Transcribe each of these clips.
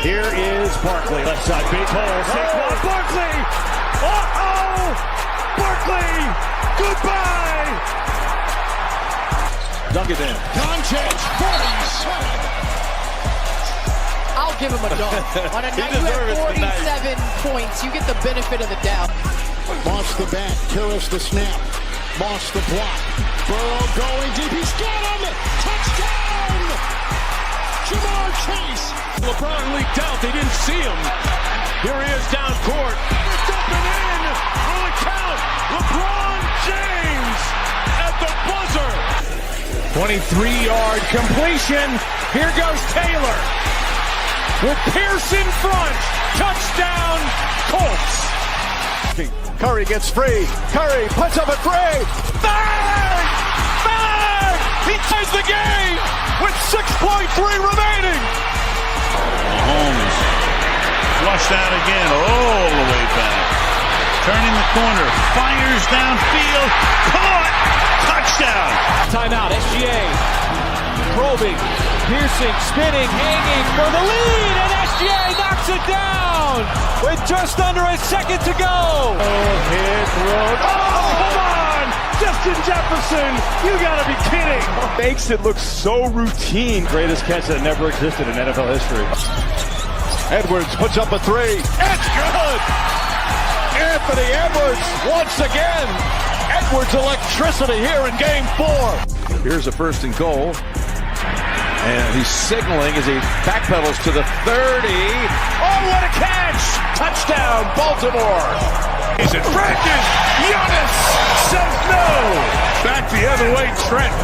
Here is Barkley, left side, big hole. Saquon Barkley! Uh-oh! Barkley! Goodbye! Dunk it in. Doncic, 47! I'll give him a dunk. On a night you have 47 points, you get the benefit of the doubt. Moss the back, Turris the snap. Moss the block. Burrow going deep. He's got him! Touchdown! Jamar Chase. LeBron leaked out. They didn't see him. Here he is down court. It's up and in on the count. LeBron James at the buzzer. 23-yard completion. Here goes Taylor. With Pierce in front. Touchdown, Colts. Curry gets free. Curry puts up a three. Bang! Bang! He ties the game with 6.3 remaining. Mahomes flushed out again all the way back. Turning the corner. Fires downfield. Caught! Touchdown! Timeout, SGA. Probing, piercing, spinning, hanging for the lead, and SGA knocks it down with just under a second to go. Hit road. Oh, come on! Justin Jefferson, you gotta be kidding. Makes it look so routine. Greatest catch that never existed in NFL history. Edwards puts up a three. It's good! Anthony Edwards once again. Edwards electricity here in game 4. Here's a first and goal. And he's signaling as he backpedals to the 30. Oh, what a catch! Touchdown, Baltimore! Is it Brandon? Giannis says no. Back the other way, Trent.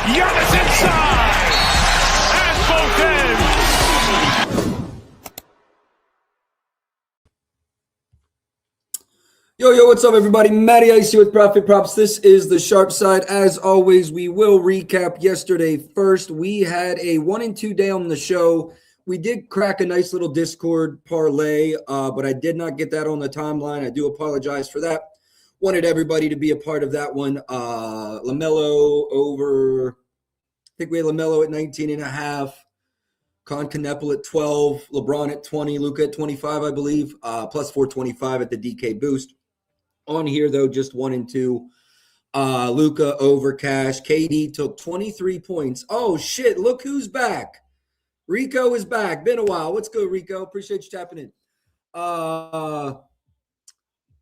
Giannis inside. At both ends. Yo, what's up, everybody? Matty Ice here with Profit Props. This is the sharp side. As always, we will recap yesterday first. We had a 1-2 day on the show. We did crack a nice little Discord parlay, but I did not get that on the timeline. I do apologize for that. Wanted everybody to be a part of that one. LaMelo over, I think we had LaMelo at 19.5. Con Kneppel at 12. LeBron at 20. Luka at 25, I believe. Plus 425 at the DK boost. On here, though, just 1 and 2. Luka over cash. KD took 23 points. Oh, shit. Look who's back. Rico is back. Been a while. What's good, Rico? Appreciate you tapping in. And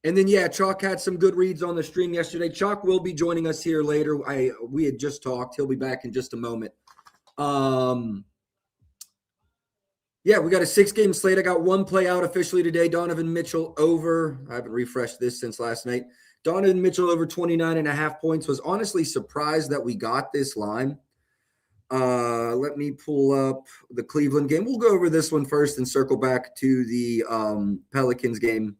then, yeah, Chalk had some good reads on the stream yesterday. Chalk will be joining us here later. We had just talked. He'll be back in just a moment. Yeah, we got a 6-game slate. I got one play out officially today. Donovan Mitchell over. I haven't refreshed this since last night. Donovan Mitchell over 29.5 points. Was honestly surprised that we got this line. Let me pull up the Cleveland game. We'll go over this one first and circle back to the Pelicans game.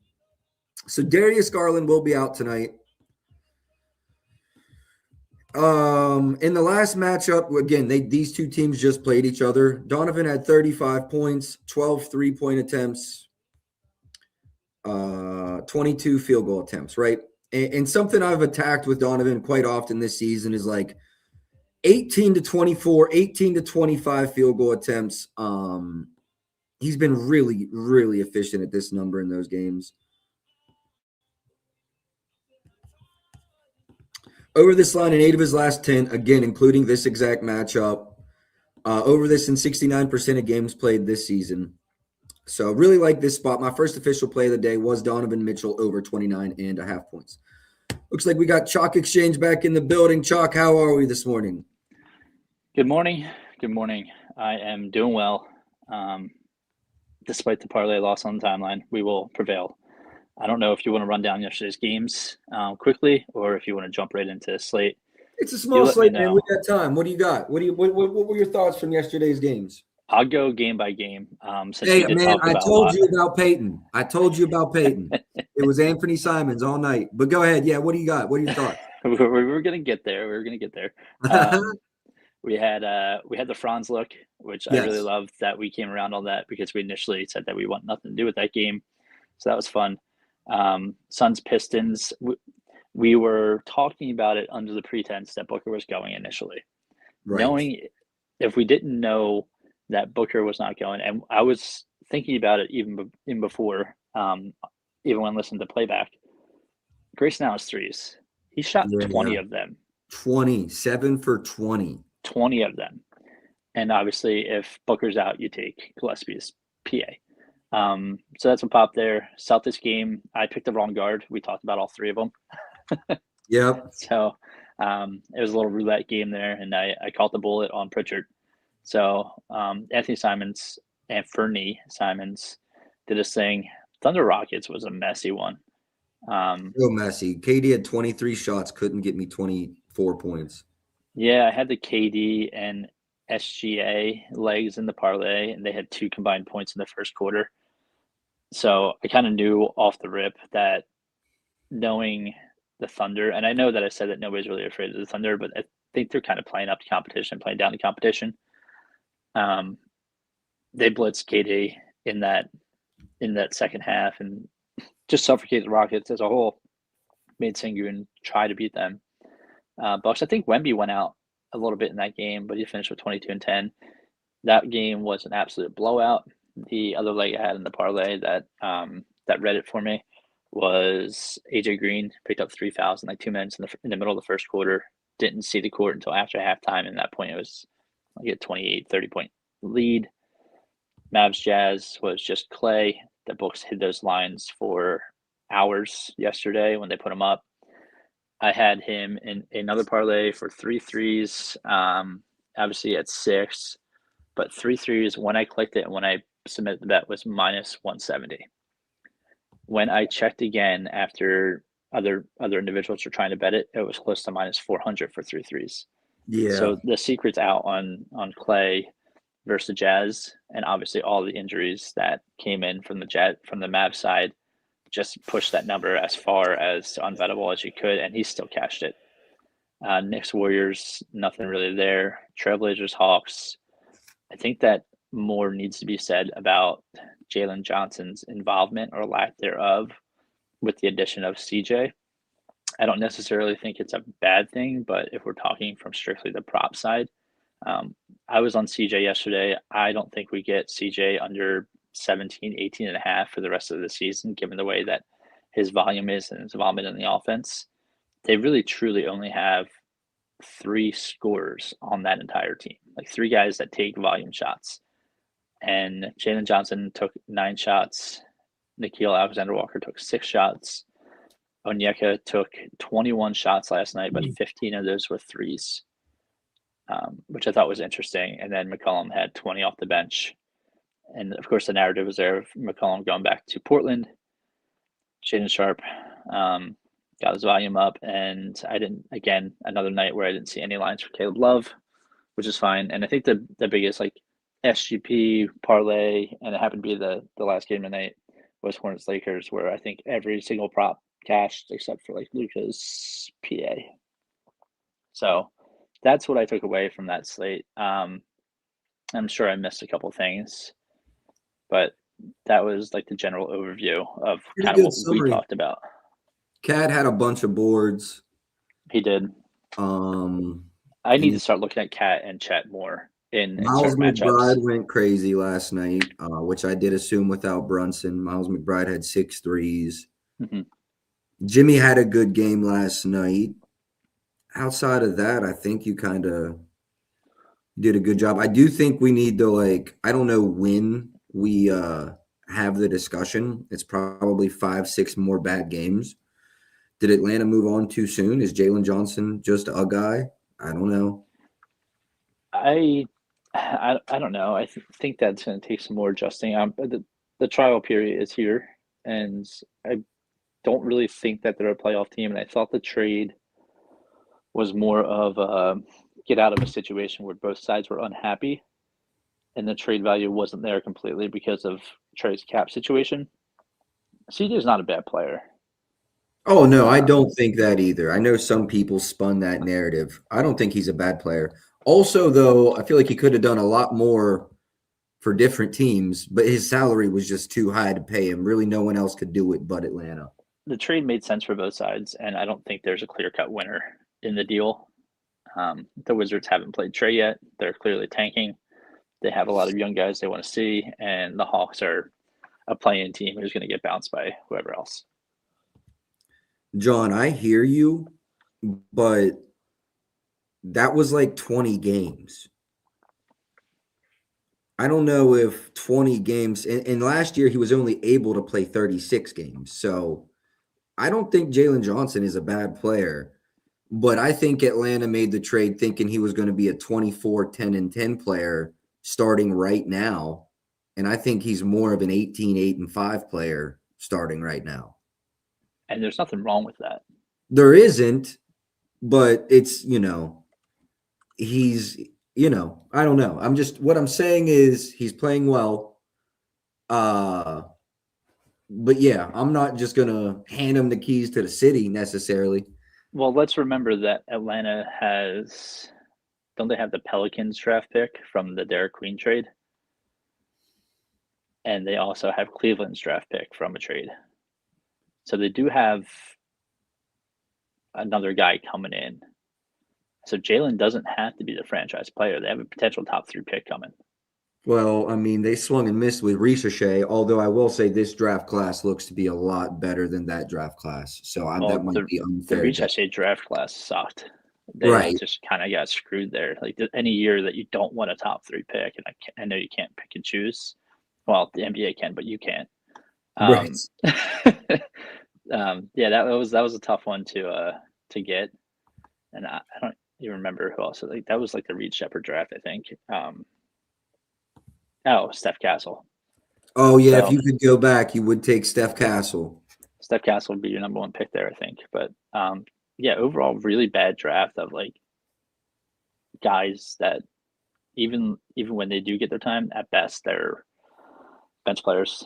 So Darius Garland will be out tonight. In the last matchup, again, these two teams just played each other. Donovan had 35 points, 12 3-point attempts, 22 field goal attempts, right? And something I've attacked with Donovan quite often this season is like 18 to 24, 18 to 25 field goal attempts. He's been really, really efficient at this number in those games. Over this line in 8 of his last 10, again, including this exact matchup. Over this in 69% of games played this season. So really like this spot. My first official play of the day was Donovan Mitchell over 29.5 points. Looks like we got Chalk Exchange back in the building. Chalk, how are we this morning? Good morning. Good morning. I am doing well. Despite the parlay loss on the timeline, we will prevail. I don't know if you want to run down yesterday's games quickly or if you want to jump right into slate. It's a small slate, man. We got time. What do you got? What were your thoughts from yesterday's games? I'll go game by game. Hey, man, I told you about Peyton. It was Anthony Simons all night. But go ahead. Yeah, what do you got? What are your thoughts? We're going to get there. We had the Franz look, which yes. I really loved that we came around on that because we initially said that we want nothing to do with that game. So that was fun. Suns Pistons, we were talking about it under the pretense that Booker was going initially. Right. Knowing if we didn't know that Booker was not going, and I was thinking about it even before, even when listening to playback, Grayson Allen's threes. He shot 20 of them. 27 for 20. 20 of them. And obviously, if Booker's out, you take Gillespie's PA. So that's what popped there. Celtics game, I picked the wrong guard. We talked about all three of them. Yep. So it was a little roulette game there, and I caught the bullet on Pritchard. So Anthony Simons and Fernie Simons did this thing. Thunder Rockets was a messy one. Real messy. KD had 23 shots, couldn't get me 24 points. Yeah, I had the KD and SGA legs in the parlay, and they had 2 combined points in the first quarter. So I kind of knew off the rip that knowing the Thunder, and I know that I said that nobody's really afraid of the Thunder, but I think they're kind of playing up to competition, playing down to competition. They blitzed KD in that second half and just suffocated the Rockets as a whole. Made Sengun try to beat them. Bucks, I think Wemby went out a little bit in that game, but he finished with 22 and 10. That game was an absolute blowout. The other leg I had in the parlay that read it for me was AJ Green picked up 3 fouls in like 2 minutes in the middle of the first quarter. Didn't see the court until after halftime, and at that point it was like a 28-30 point lead. Mavs Jazz was just Clay. The books hid those lines for hours yesterday when they put them up. I had him in another parlay for 3 threes, obviously at 6, but 3 threes when I clicked it and when I submitted the bet was minus 170. When I checked again after other individuals were trying to bet it, it was close to minus 400 for 3 threes. Yeah. So the secret's out on Clay versus the Jazz, and obviously all the injuries that came in from the Mavs side just pushed that number as far as unbettable as you could, and he still cashed it. Knicks Warriors, nothing really there. Trailblazers Hawks. I think that more needs to be said about Jalen Johnson's involvement or lack thereof with the addition of CJ. I don't necessarily think it's a bad thing, but if we're talking from strictly the prop side, I was on CJ yesterday. I don't think we get CJ under 17, 18 and a half for the rest of the season, given the way that his volume is and his involvement in the offense. They really truly only have 3 scorers on that entire team, like 3 guys that take volume shots. And Jalen Johnson took 9 shots. Nickeil Alexander-Walker took 6 shots. Onyeka took 21 shots last night, but 15 of those were threes, which I thought was interesting. And then McCollum had 20 off the bench. And, of course, the narrative was there of McCollum going back to Portland. Shaedon Sharpe got his volume up. And I didn't, again, another night where I didn't see any lines for Caleb Love, which is fine. And I think the biggest, like, SGP parlay, and it happened to be the last game tonight, was Hornets Lakers, where I think every single prop cashed except for, like, Luka's PA. So that's what I took away from that slate. I'm sure I missed a couple things, but that was like the general overview of kind of what we talked about. Cat had a bunch of boards. He did. I need to start looking at Cat and Chet more in Miles certain McBride matchups. went crazy last night, which I did assume without Brunson. Miles McBride had 6 threes. Mm-hmm. Jimmy had a good game last night. Outside of that, I think you kind of did a good job. I do think we need to, like, I don't know when we have the discussion. It's probably 5-6 more bad games. Did Atlanta move on too soon? Is Jalen Johnson just a guy? I don't know. I don't know. I think that's going to take some more adjusting. The trial period is here, and I don't really think that they're a playoff team. And I thought the trade was more of a get out of a situation where both sides were unhappy, and the trade value wasn't there completely because of Trey's cap situation. CJ is not a bad player. Oh, no, I don't think that either. I know some people spun that narrative. I don't think he's a bad player. Also, though, I feel like he could have done a lot more for different teams, but his salary was just too high to pay him. Really, no one else could do it but Atlanta. The trade made sense for both sides, and I don't think there's a clear-cut winner in the deal. The Wizards haven't played Trey yet. They're clearly tanking. They have a lot of young guys they want to see, and the Hawks are a play-in team who's going to get bounced by whoever else. John, I hear you, but that was like 20 games. I don't know if 20 games, and last year he was only able to play 36 games. So I don't think Jalen Johnson is a bad player, but I think Atlanta made the trade thinking he was going to be a 24, 10, and 10 player starting right now. And I think he's more of an 18, 8, and 5 player starting right now. And there's nothing wrong with that. There isn't, but it's, he's, I don't know. What I'm saying is he's playing well. But yeah, I'm not just going to hand him the keys to the city necessarily. Well, let's remember that Atlanta don't they have the Pelicans draft pick from the Derek Queen trade? And they also have Cleveland's draft pick from a trade. So they do have another guy coming in. So Jalen doesn't have to be the franchise player. They have a potential top 3 pick coming. Well, I mean, they swung and missed with Ricochet, although I will say this draft class looks to be a lot better than that draft class. So that might be unfair. The Ricochet draft class sucked. They just kind of got screwed there. Like any year that you don't want a top 3 pick, and I know you can't pick and choose. Well, the NBA can, but you can't. Right. Yeah, that was a tough one to get, and I don't even remember who else. Like that was like the Reed Shepherd draft, I think. Steph Castle. Oh yeah, so, if you could go back, you would take Steph Castle. Steph Castle would be your number 1 pick there, I think. But yeah, overall, really bad draft of like guys that even when they do get their time, at best they're bench players.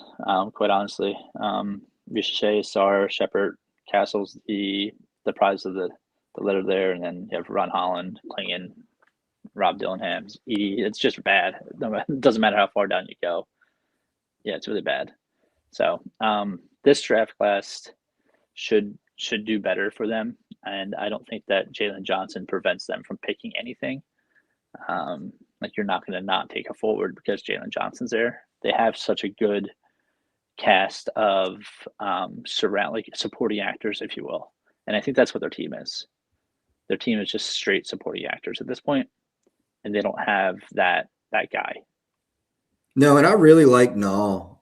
Quite honestly, Ricochet, Sarr, Shepherd, Castle's the prize of the litter there, and then you have Ron Holland, Klingon, Rob Dillingham, Edie. It's just bad. It doesn't matter how far down you go. Yeah, it's really bad. So this draft class should do better for them, and I don't think that Jalen Johnson prevents them from picking anything. Like you're not going to not take a forward because Jalen Johnson's there. They have such a good cast of supporting actors, if you will, and I think that's what their team is. Their team is just straight supporting actors at this point, and they don't have that guy. No, and I really like Nall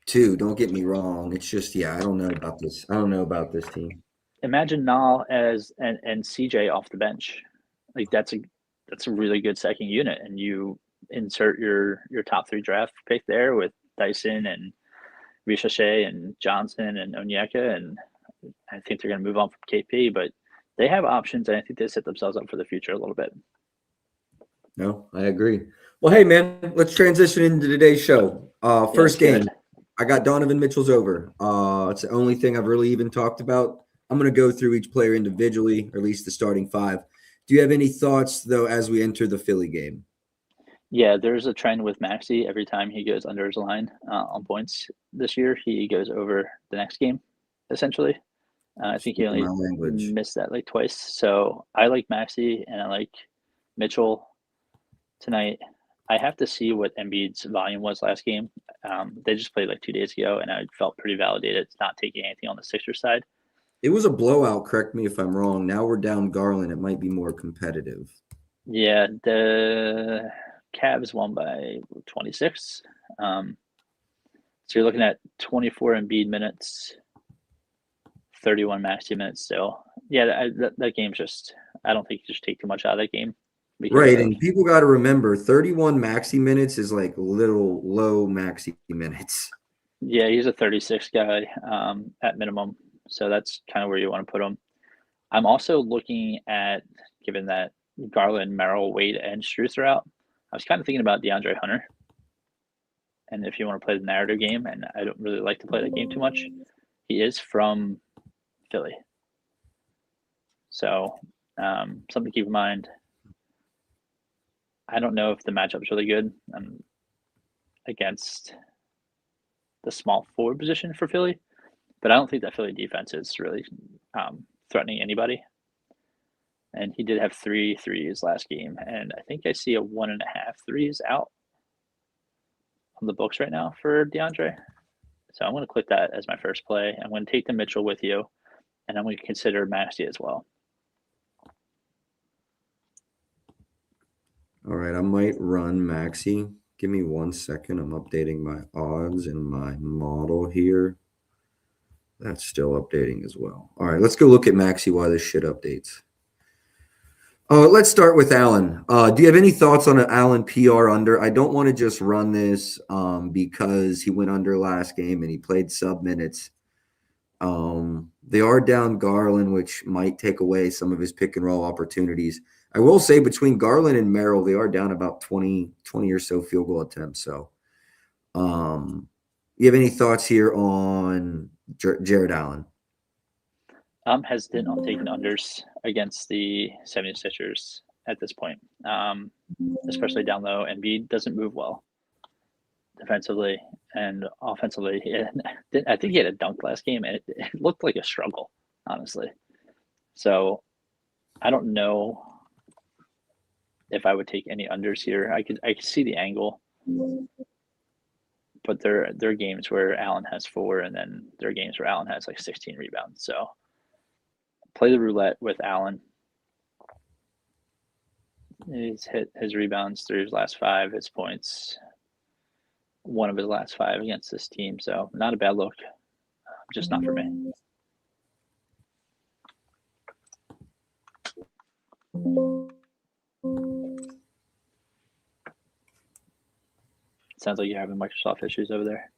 too. Don't get me wrong. It's just I don't know about this. I don't know about this team. Imagine Nall and CJ off the bench. Like that's a really good second unit, and you insert your top 3 draft pick there with Dyson and Ricochet and Johnson and Onyeka, and I think they're going to move on from KP, but they have options, and I think they set themselves up for the future a little bit. No, I agree. Well, hey, man, let's transition into today's show. First game, I got Donovan Mitchell's over. It's the only thing I've really even talked about. I'm going to go through each player individually, or at least the starting 5. Do you have any thoughts, though, as we enter the Philly game? Yeah, there's a trend with Maxey. Every time he goes under his line on points this year, he goes over the next game, essentially. I think he only missed that like twice. So I like Maxey and I like Mitchell tonight. I have to see what Embiid's volume was last game. They just played like 2 days ago, and I felt pretty validated not taking anything on the Sixers side. It was a blowout. Correct me if I'm wrong. Now we're down Garland. It might be more competitive. Yeah, the Cavs won by 26. So you're looking at 24 Embiid minutes, 31 Maxey minutes still. Yeah, that game's just – I don't think you should take too much out of that game. Right, and people got to remember 31 Maxey minutes is like little low Maxey minutes. Yeah, he's a 36 guy at minimum, so that's kind of where you want to put him. I'm also looking at, given that Garland, Merrill, Wade, and Strus are out, I was kind of thinking about DeAndre Hunter. And if you want to play the narrative game, and I don't really like to play that game too much, he is from Philly. So something to keep in mind. I don't know if the matchup's really good against the small forward position for Philly, but I don't think that Philly defense is really threatening anybody. And he did have 3 threes last game. And I think I see a 1.5 threes out on the books right now for DeAndre. So I'm going to click that as my first play. I'm going to take the Mitchell with you, and I'm going to consider Maxey as well. All right, I might run Maxey. Give me 1 second. I'm updating my odds in my model here. That's still updating as well. All right, let's go look at Maxey while this shit updates. Let's start with Allen. Do you have any thoughts on an Allen PR under? I don't want to just run this because he went under last game and he played sub minutes. They are down Garland, which might take away some of his pick and roll opportunities. I will say between Garland and Merrill, they are down about 20 or so field goal attempts. So you have any thoughts here on Jared Allen? I'm hesitant on taking unders against the 76ers at this point, especially down low. Embiid doesn't move well defensively and offensively. I think he had a dunk last game, and it looked like a struggle, honestly. So I don't know if I would take any unders here. I could see the angle, but there are games where Allen has 4, and then there are games where Allen has like 16 rebounds. So play the roulette with Allen. He's hit his rebounds 3 of his last 5, his points 1 of his last 5 against this team. So not a bad look, just not for me. Sounds like you're having Microsoft issues over there.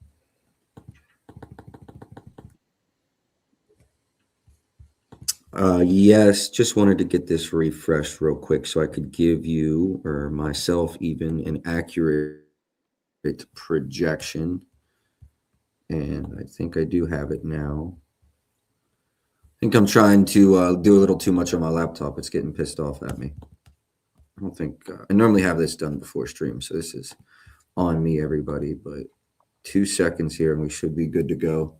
Yes, just wanted to get this refreshed real quick so I could give you or myself even an accurate projection. And I think I do have it now. I think I'm trying to do a little too much on my laptop. It's getting pissed off at me. I don't think I normally have this done before stream, so this is on me, everybody. But 2 seconds here, and we should be good to go.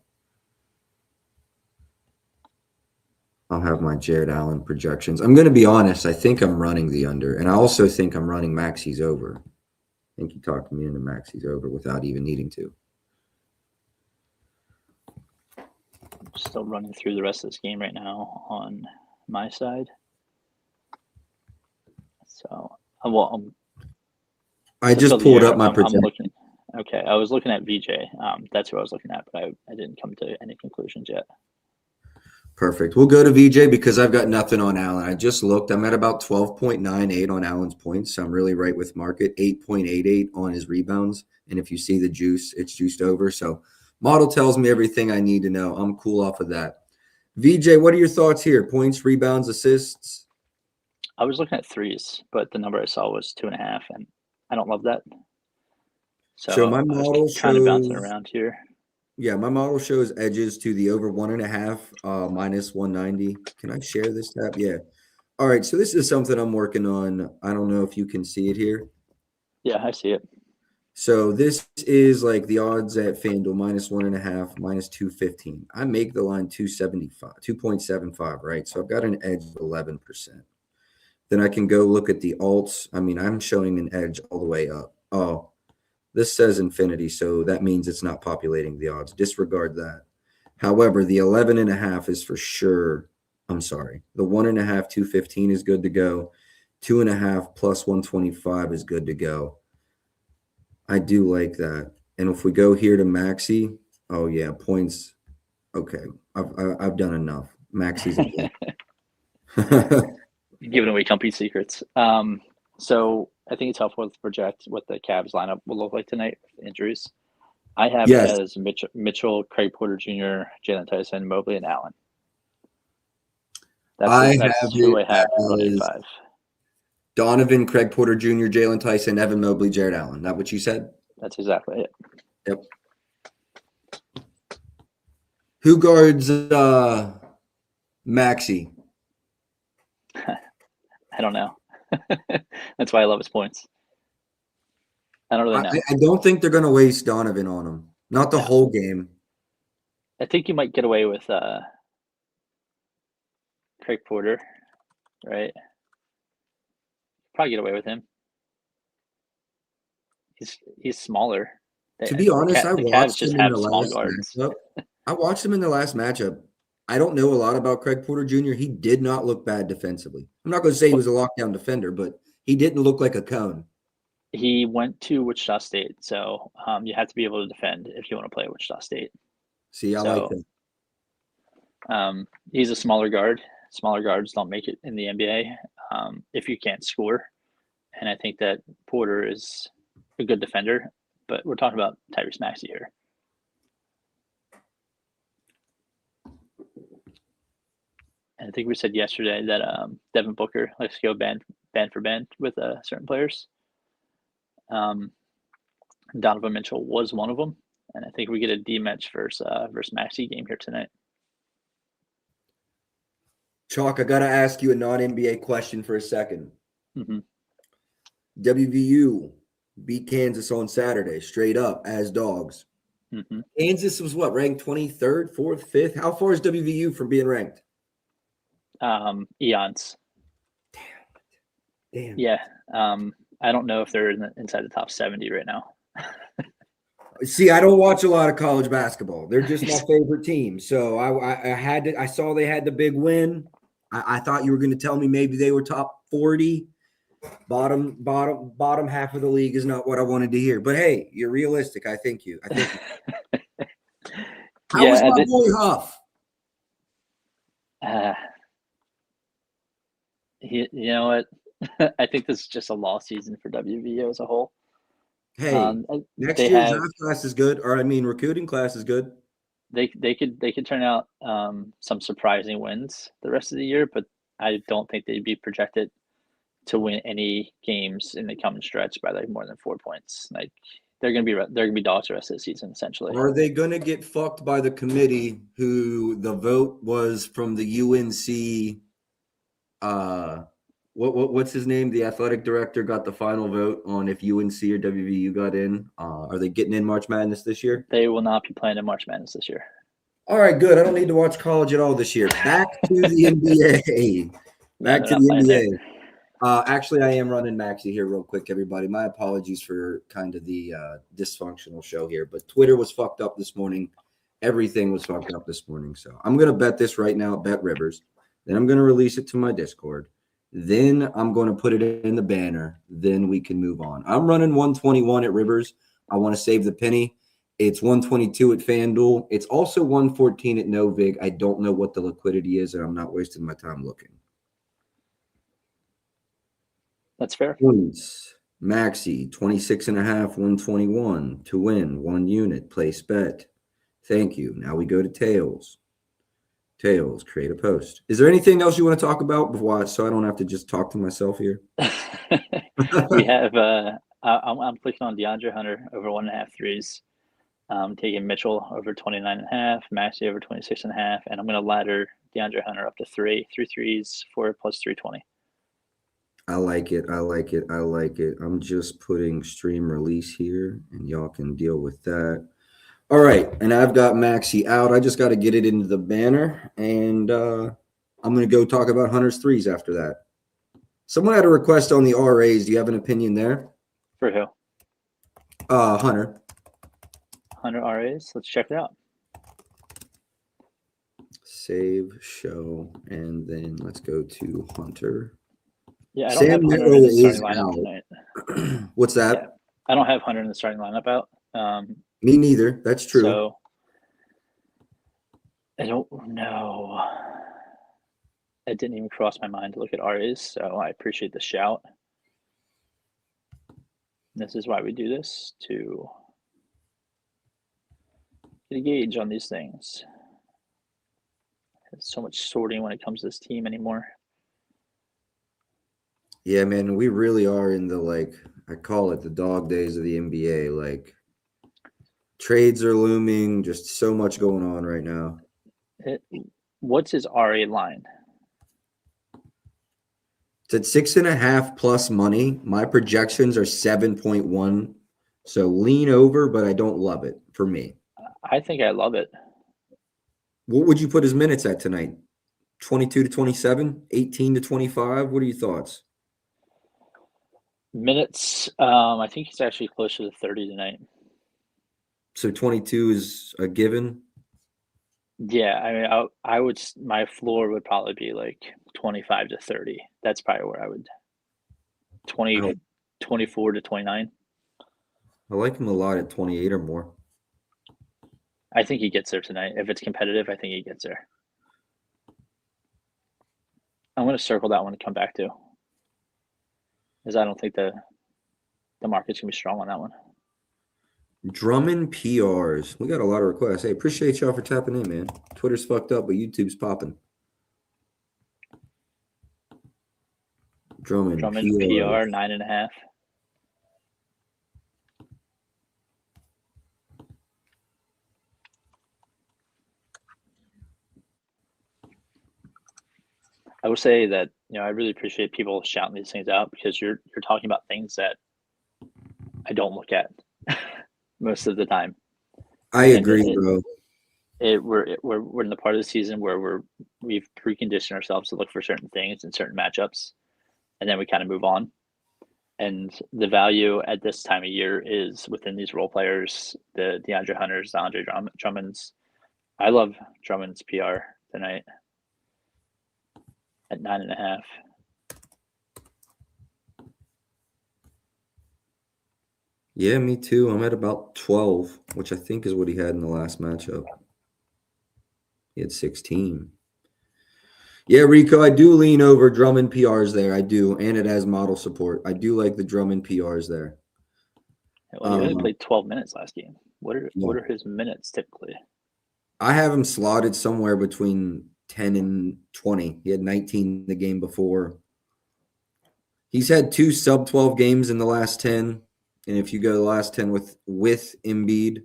I'll have my Jared Allen projections. I'm going to be honest. I think I'm running the under, and I also think I'm running Maxey's over. I think you talked me into Maxey's over without even needing to. Still running through the rest of this game right now on my side. So, I just pulled up my projection. Okay, I was looking at VJ. That's who I was looking at, but I didn't come to any conclusions yet. Perfect. We'll go to VJ because I've got nothing on Allen. I just looked. I'm at about 12.98 on Allen's points. So I'm really right with market. 8.88 on his rebounds. And if you see the juice, it's juiced over. So model tells me everything I need to know. I'm cool off of that. VJ, what are your thoughts here? Points, rebounds, assists? I was looking at 3s, but the number I saw was 2.5, and I don't love that. So my model kind of bouncing around here. Yeah, my model shows edges to the over 1.5 minus 190. Can I share this tab? Yeah. All right. So this is something I'm working on. I don't know if you can see it here. Yeah, I see it. So this is like the odds at FanDuel minus 1.5, minus 215. I make the line 2.75, right? So I've got an edge of 11%. Then I can go look at the alts. I mean, I'm showing an edge all the way up. Oh, this says infinity, so that means it's not populating the odds. Disregard that. However, the 11.5 is for sure. I'm sorry. The 1.5, 215 is good to go. 2.5 plus 125 is good to go. I do like that. And if we go here to Maxey, oh yeah, points. Okay, I've done enough. Maxey's giving away company secrets. So I think it's helpful to project what the Cavs lineup will look like tonight with injuries. I have it as Mitchell, Craig Porter Jr., Jalen Tyson, Mobley, and Allen. That's who I have running 5. Donovan, Craig Porter Jr., Jalen Tyson, Evan Mobley, Jared Allen. That what you said? That's exactly it. Yep. Who guards Maxey? I don't know. That's why I love his points. I don't really know. I don't think they're going to waste Donovan on him. Not the whole game. I think you might get away with Craig Porter right? Probably get away with him. He's smaller. To be honest, I the Cavs watched just him in have the small last guards. matchup. I watched him in the last matchup. I don't know a lot about Craig Porter Jr. He did not look bad defensively. I'm not going to say he was a lockdown defender, but he didn't look like a cone. He went to Wichita State, so you have to be able to defend if you want to play at Wichita State. See, I like that. He's a smaller guard. Smaller guards don't make it in the NBA if you can't score. And I think that Porter is a good defender, but we're talking about Tyrese Maxey here. And I think we said yesterday that Devin Booker likes to go band for band with certain players. Donovan Mitchell was one of them, and I think we get a D-match versus Maxey game here tonight. Chalk, I got to ask you a non-NBA question for a second. Mm-hmm. WVU beat Kansas on Saturday, straight up as dogs. Mm-hmm. Kansas was what, ranked 23rd, 4th, 5th? How far is WVU from being ranked? Eons. Damn. Yeah. I don't know if they're inside the top 70 right now. See, I don't watch a lot of college basketball. They're just my favorite team. So I saw they had the big win. I thought you were going to tell me maybe they were top 40. Bottom half of the league is not what I wanted to hear. But hey, you're realistic. I thank you. How was my boy Huff? You know what? I think this is just a lost season for WVU as a whole. Hey, next year's draft class is good, or recruiting class is good. They could turn out some surprising wins the rest of the year, but I don't think they'd be projected to win any games in the coming stretch by like more than 4 points. Like they're gonna be dogs the rest of the season essentially. Are they gonna get fucked by the committee who the vote was from the UNC? What's his name? The athletic director got the final vote on if UNC or WVU got in. Are they getting in March Madness this year? They will not be playing in March Madness this year. All right, good. I don't need to watch college at all this year. Back to the NBA. Back to the NBA. Actually, I am running Maxey here real quick, everybody. My apologies for kind of the dysfunctional show here, but Twitter was fucked up this morning. Everything was fucked up this morning. So I'm going to bet this right now at Bet Rivers. Then I'm going to release it to my Discord. Then I'm going to put it in the banner. Then we can move on. I'm running 121 at Rivers. I want to save the penny. It's 122 at FanDuel. It's also 114 at Novig. I don't know what the liquidity is, and I'm not wasting my time looking. That's fair. Points. Maxey, 26.5, 121 to win. 1 unit. Place bet. Thank you. Now we go to Tails. Tails, create a post. Is there anything else you want to talk about before so I don't have to just talk to myself here? We have I'm clicking on DeAndre Hunter over 1.5 threes. Taking Mitchell over 29.5, Maxey over 26.5, and I'm going to ladder DeAndre Hunter up to 3 threes, 4 plus 320. I like it. I'm just putting stream release here, and y'all can deal with that. All right, and I've got Maxey out. I just got to get it into the banner, and I'm going to go talk about Hunter's threes after that. Someone had a request on the RAs. Do you have an opinion there? For who? Hunter. Hunter RAs. Let's check it out. Save, show, and then let's go to Hunter. Yeah, I don't have Hunter in the starting lineup tonight. What's that? Yeah, I don't have Hunter in the starting lineup out. Me neither. That's true. So I don't know. It didn't even cross my mind to look at RAs, so I appreciate the shout. This is why we do this, to get a gauge on these things. There's so much sorting when it comes to this team anymore. Yeah, man, we really are in the, I call it the dog days of the NBA. Trades are looming, just so much going on right now. What's his RA line? It's at 6.5 plus money. My projections are 7.1. So lean over, but I don't love it for me. I think I love it. What would you put his minutes at tonight? 22-27, 18-25. What are your thoughts? Minutes, I think he's actually closer to 30 tonight. So 22 is a given? Yeah, I mean, I would, my floor would probably be like 25 to 30. That's probably where I would, 24 to 29. I like him a lot at 28 or more. I think he gets there tonight. If it's competitive, I think he gets there. I'm going to circle that one to come back to, because I don't think the market's going to be strong on that one. Drummond PRs. We got a lot of requests. Hey, appreciate y'all for tapping in, man. Twitter's fucked up, but YouTube's popping. Drummond PR 9.5. I will say that, I really appreciate people shouting these things out, because you're talking about things that I don't look at most of the time. I agree, bro. We're in the part of the season where we've preconditioned ourselves to look for certain things in certain matchups, and then we kind of move on. And the value at this time of year is within these role players, the DeAndre Hunters, the Andre Drummonds. I love Drummond's PR tonight at 9.5. Yeah, me too. I'm at about 12, which I think is what he had in the last matchup. He had 16. Yeah, Rico, I do lean over Drummond PRs there. I do, and it has model support. I do like the Drummond PRs there. Well, he only played 12 minutes last game. What are his minutes typically? I have him slotted somewhere between 10 and 20. He had 19 the game before. He's had 2 sub-12 games in the last 10. And if you go the last 10 with Embiid,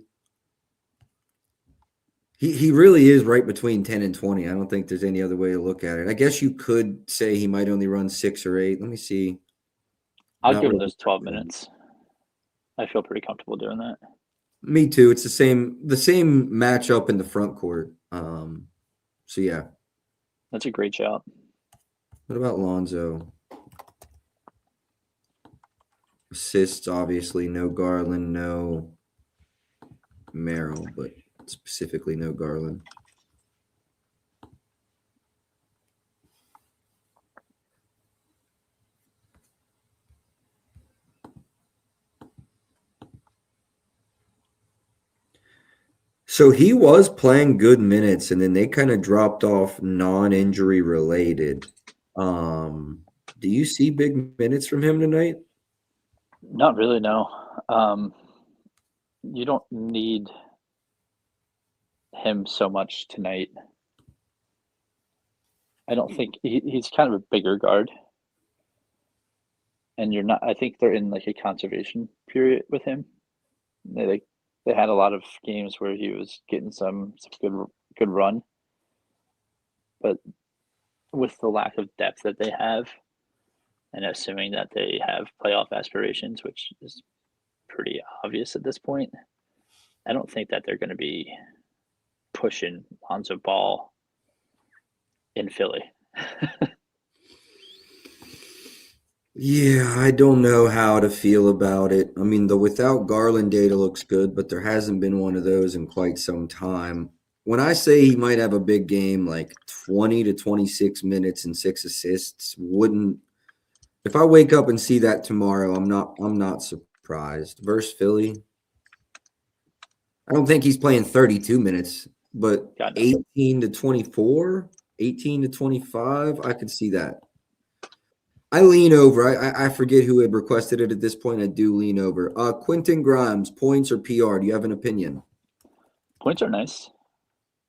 he really is right between 10 and 20. I don't think there's any other way to look at it. I guess you could say he might only run 6 or 8. Let me see. I'll give him those 12 minutes. I feel pretty comfortable doing that. Me too. It's the same matchup in the front court. So yeah. That's a great shout. What about Lonzo? Assists, obviously, no Garland, no Merrill, but specifically no Garland. So he was playing good minutes, and then they kind of dropped off non-injury related. Do you see big minutes from him tonight? Not really, no. You don't need him so much tonight. I don't think he's kind of a bigger guard. And I think they're in like a conservation period with him. They had a lot of games where he was getting some good run. But with the lack of depth that they have, and assuming that they have playoff aspirations, which is pretty obvious at this point, I don't think that they're going to be pushing Lonzo Ball in Philly. Yeah, I don't know how to feel about it. I mean, the without Garland data looks good, but there hasn't been one of those in quite some time. When I say he might have a big game, like 20 to 26 minutes and 6 assists, if I wake up and see that tomorrow, I'm not surprised. Versus Philly, I don't think he's playing 32 minutes, but 18 to 24, 18 to 25, I could see that. I lean over. I forget who had requested it at this point. I do lean over. Quentin Grimes, points or PR? Do you have an opinion? Points are nice.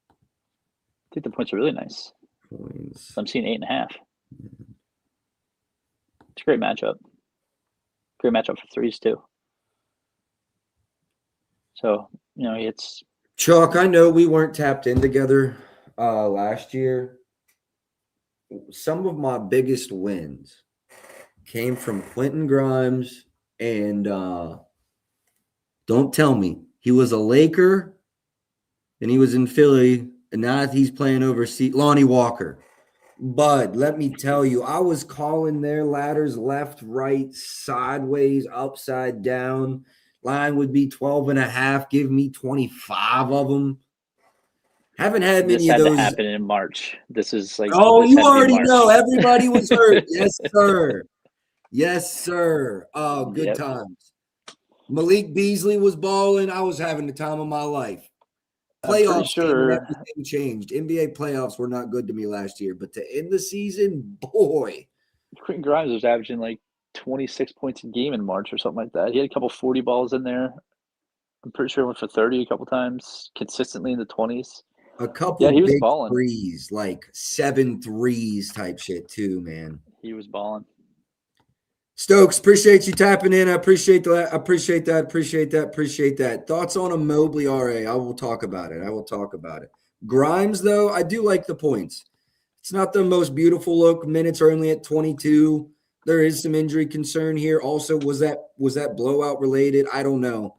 I think the points are really nice. Points. I'm seeing 8.5. It's a great matchup. Great matchup for threes too. So, it's Chuck, I know we weren't tapped in together last year. Some of my biggest wins came from Quentin Grimes, and don't tell me he was a Laker and he was in Philly, and now he's playing overseas. Lonnie Walker. But let me tell you, I was calling their ladders left, right, sideways, upside down. Line would be 12.5. Give me 25 of them. Haven't had many This of had to those. happen in March. This is like, Oh, this you had to be already March. know. Everybody was hurt. Yes, sir. Yes, sir. Oh, good Yep. times. Malik Beasley was balling. I was having the time of my life. I'm pretty Playoffs came and sure everything changed. NBA playoffs were not good to me last year, but to end the season, boy. Quentin Grimes was averaging like 26 points a game in March or something like that. He had a couple 40 balls in there. I'm pretty sure he went for 30 a couple times, consistently in the 20s. A couple Yeah, he was big balling. threes, like 7 threes type shit too, man. He was balling. Stokes, appreciate you tapping in. I appreciate that. Appreciate that. Thoughts on a Mobley RA? I will talk about it. Grimes, though, I do like the points. It's not the most beautiful look. Minutes are only at 22. There is some injury concern here. Also, was that blowout related? I don't know.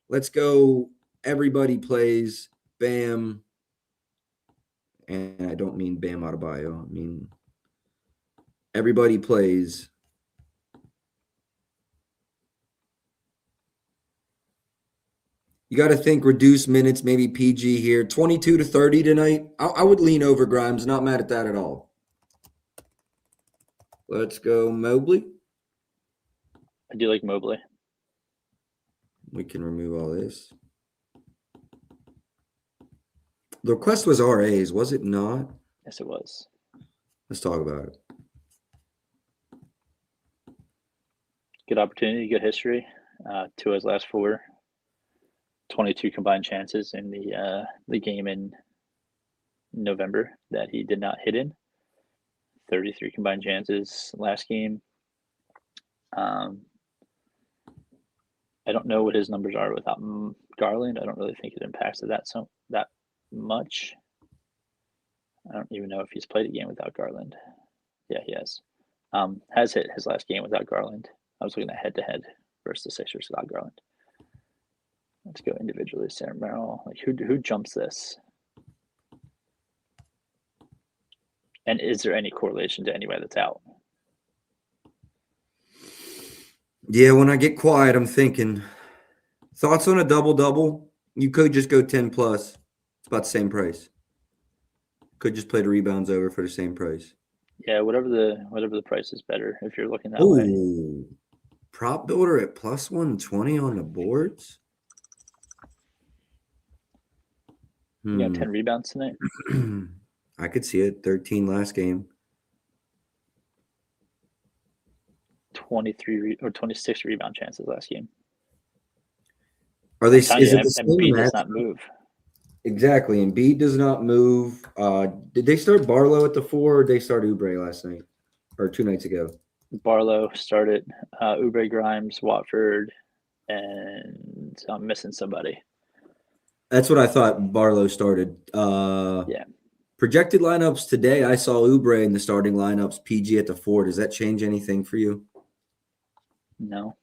Let's go. Everybody plays. Bam. And I don't mean Bam Adebayo. I mean everybody plays. You got to think reduced minutes, maybe PG here. 22 to 30 tonight. I would lean over Grimes. Not mad at that at all. Let's go Mobley. I do like Mobley. We can remove all this. The request was RAs, was it not? Yes, it was. Let's talk about it. Good opportunity, good history. 2 of his last 4. 22 combined chances in the game in November that he did not hit in. 33 combined chances last game. I don't know what his numbers are without Garland. I don't really think it impacts that much. I don't even know if he's played a game without Garland. Yeah, he has. Has hit his last game without Garland. I was looking at head-to-head versus the Sixers without Garland. Let's go individually. Sam Merrill. Like who jumps this? And is there any correlation to anybody that's out? Yeah, when I get quiet, I'm thinking. Thoughts on a double-double? You could just go 10 plus. It's about the same price. Could just play the rebounds over for the same price. Yeah, whatever the price is better if you're looking that way. Prop builder at plus 120 on the boards. You got 10 rebounds tonight? I could see it. 13 last game. 23 or 26 rebound chances last game. Are they? Is it the same Embiid does not move. Exactly. Embiid does not move. Did they start Barlow at the 4 or did they start Oubre last night or 2 nights ago? Barlow started. Oubre, Grimes, Watford, and I'm missing somebody. That's what I thought. Barlow started. Yeah. Projected lineups today, I saw Oubre in the starting lineups, PG at the 4. Does that change anything for you? No.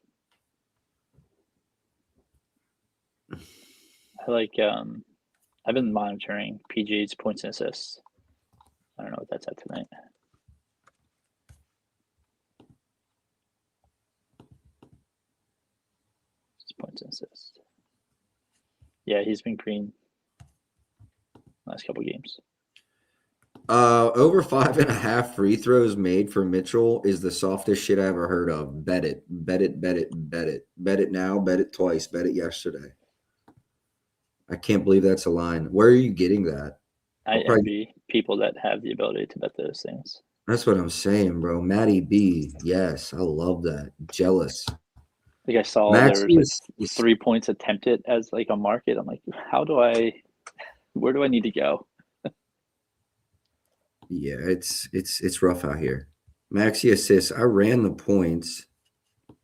I like I've been monitoring PG's points and assists. I don't know what that's at tonight. Points and assists. Yeah, he's been green last couple games. Over 5.5 free throws made for Mitchell is the softest shit I ever heard of. Bet it. Bet it now. Bet it twice. Bet it yesterday. I can't believe that's a line. Where are you getting that? I envy people that have the ability to bet those things. That's what I'm saying, bro. Matty B. Yes, I love that. Jealous. Like I saw Max there was like 3 points attempted as like a market. I'm like, where do I need to go? Yeah, it's rough out here. Maxi assists. I ran the points. I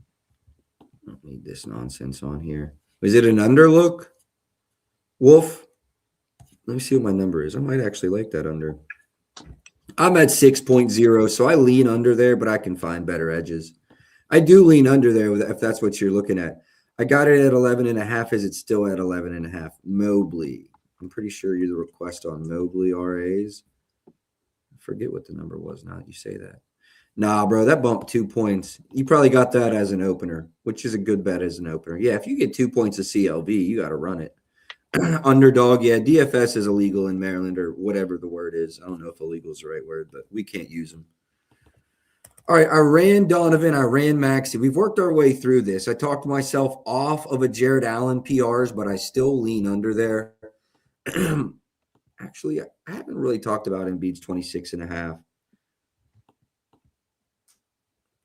don't need this nonsense on here. Is it an underlook? Wolf? Let me see what my number is. I might actually like that under. I'm at 6.0, so I lean under there, but I can find better edges. I do lean under there if that's what you're looking at. I got it at 11.5. Is it still at 11.5? Mobley. I'm pretty sure you're the request on Mobley RAs. forget what the number was now that you say that. Nah, bro, that bumped 2 points. You probably got that as an opener, which is a good bet as an opener. Yeah, if you get 2 points of CLV, you got to run it. Underdog, yeah, DFS is illegal in Maryland or whatever the word is. I don't know if illegal is the right word, but we can't use them. All right, I ran Donovan, I ran Maxey. We've worked our way through this. I talked myself off of a Jared Allen PRs, but I still lean under there. Actually, I haven't really talked about Embiid's 26.5.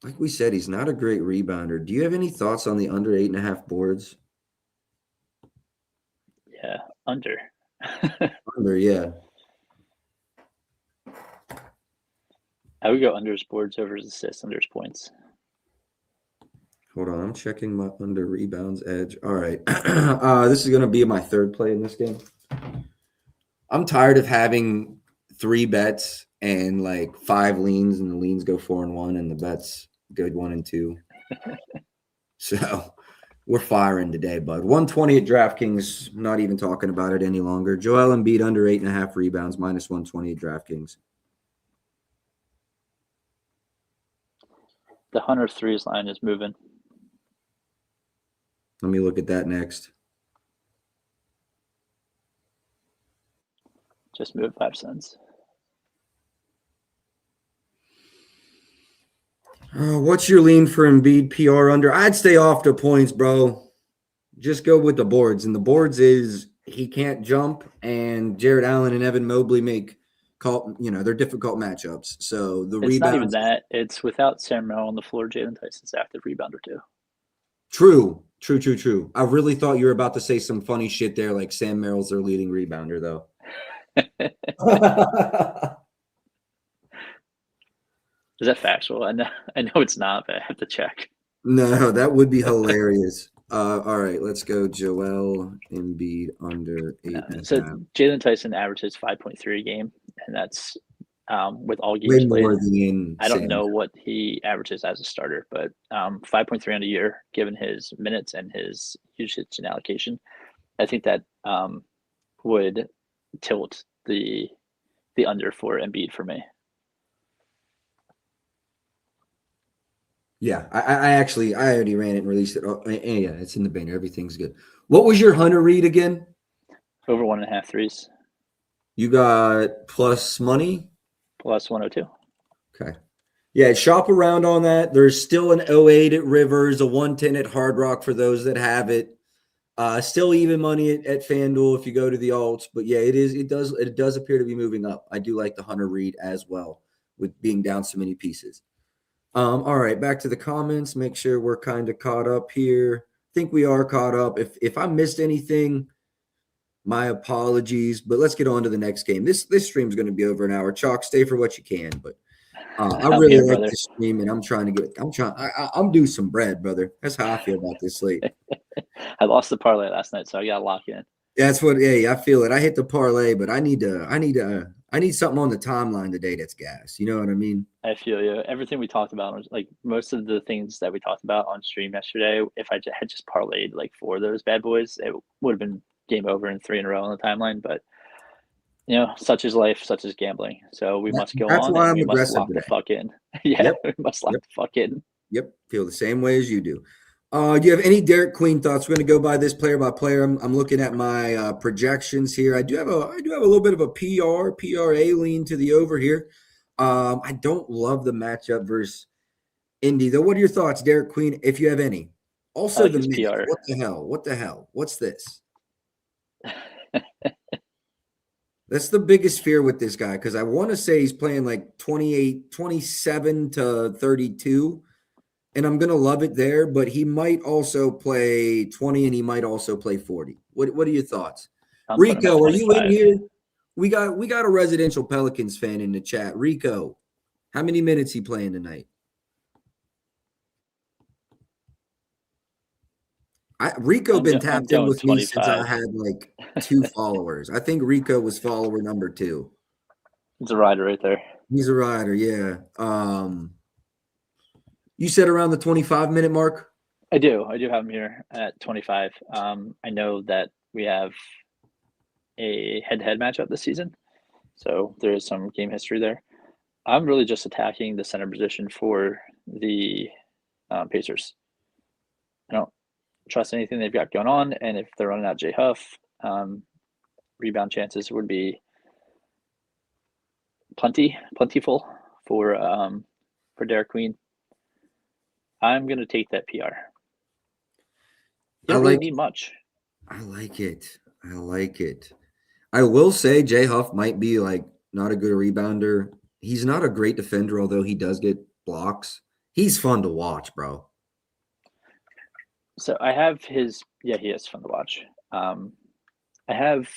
Like we said, he's not a great rebounder. Do you have any thoughts on the under 8.5 boards? Yeah, under. Under, yeah. I would go under his boards over his assists, under his points. Hold on, I'm checking my under rebounds edge. All right. This is going to be my third play in this game. I'm tired of having 3 bets and like 5 leans, and the leans go 4-1, and the bets go 1-2. So we're firing today, bud. 120 at DraftKings. Not even talking about it any longer. Joel Embiid under 8.5 rebounds, minus 120 at DraftKings. The Hunter threes line is moving. Let me look at that next. Just move 5 cents. What's your lean for Embiid PR under? I'd stay off the points, bro. Just go with the boards. And the boards is he can't jump, and Jared Allen and Evan Mobley they're difficult matchups. So the rebound. It's not even that. It's without Sam Merrill on the floor, Jalen Tyson's active rebounder too. True. I really thought you were about to say some funny shit there, like Sam Merrill's their leading rebounder, though. Is that factual? I know it's not, but I have to check. No, that would be hilarious. All right, let's go Joel Embiid under 8.5. So Jalen Tyson averages 5.3 a game, and that's with all games way played. More than I don't know what he averages as a starter, but 5.3 on a year, given his minutes and his usage and allocation, I think that would tilt the under for Embiid for me. Yeah, I already ran it and released it. Oh, yeah, it's in the banner. Everything's good. What was your Hunter read again? Over 1.5 threes. You got plus money? Plus 102. Okay. Yeah, shop around on that. There's still an 08 at Rivers, a 110 at Hard Rock for those that have it. Still even money at FanDuel if you go to the alts. But yeah, it does appear to be moving up. I do like the Hunter read as well, with being down so many pieces. All right, back to the comments. Make sure we're kind of caught up here. I think we are caught up. If I missed anything, my apologies. But let's get on to the next game. This stream's going to be over an hour. Chalk, stay for what you can. But I really like this stream, and I'm due some bread, brother. That's how I feel about this slate. I lost the parlay last night, so I got to lock in. That's what. Hey, I feel it. I hit the parlay, but I need something on the timeline today that's gas. You know what I mean? I feel you. Everything we talked about, like most of the things that we talked about on stream yesterday, if I had just parlayed like 4 of those bad boys, it would have been game over and 3 in a row on the timeline. But such is life, such is gambling. So we must go on. And we must lock the fuck in. Yeah, we must lock the fuck in. Yep, feel the same way as you do. Do you have any Derek Queen thoughts? We're going to go by this player by player. I'm looking at my projections here. I do have a little bit of a PRA lean to the over here. I don't love the matchup versus Indy though. What are your thoughts, Derek Queen, if you have any? Also, like the PR. What the hell? What's this? That's the biggest fear with this guy, because I want to say he's playing like 27 to 32. And I'm going to love it there, but he might also play 20 and he might also play 40. What are your thoughts? Rico, are you in here? We got a residential Pelicans fan in the chat. Rico, how many minutes he playing tonight? Rico been tapped in with 25. Me since I had like 2 followers. I think Rico was follower number 2. He's a rider right there. He's a rider, yeah. You said around the 25-minute mark? I do have him here at 25. I know that we have a head-to-head matchup this season, so there is some game history there. I'm really just attacking the center position for the Pacers. I don't trust anything they've got going on, and if they're running out Jay Huff, rebound chances would be plentiful for Derek Queen. I'm gonna take that PR. You don't really need much. I like it. I like it. I will say Jay Huff might be like not a good rebounder. He's not a great defender, although he does get blocks. He's fun to watch, bro. So I have his. Yeah, he is fun to watch. I have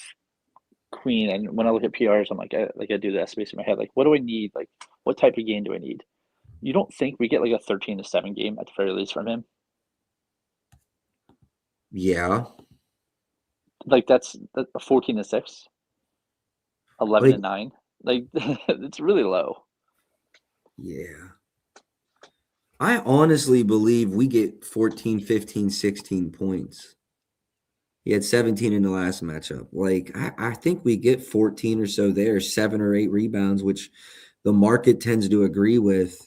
Queen, and when I look at PRs, I'm like, I do the space in my head. Like, what do I need? Like, what type of game do I need? You don't think we get like a 13-7 game at the very least from him? Yeah. Like that's a 14-6, 11-9. Like it's really low. Yeah. I honestly believe we get 14, 15, 16 points. He had 17 in the last matchup. Like, I think we get 14 or so there, 7 or 8 rebounds, which the market tends to agree with.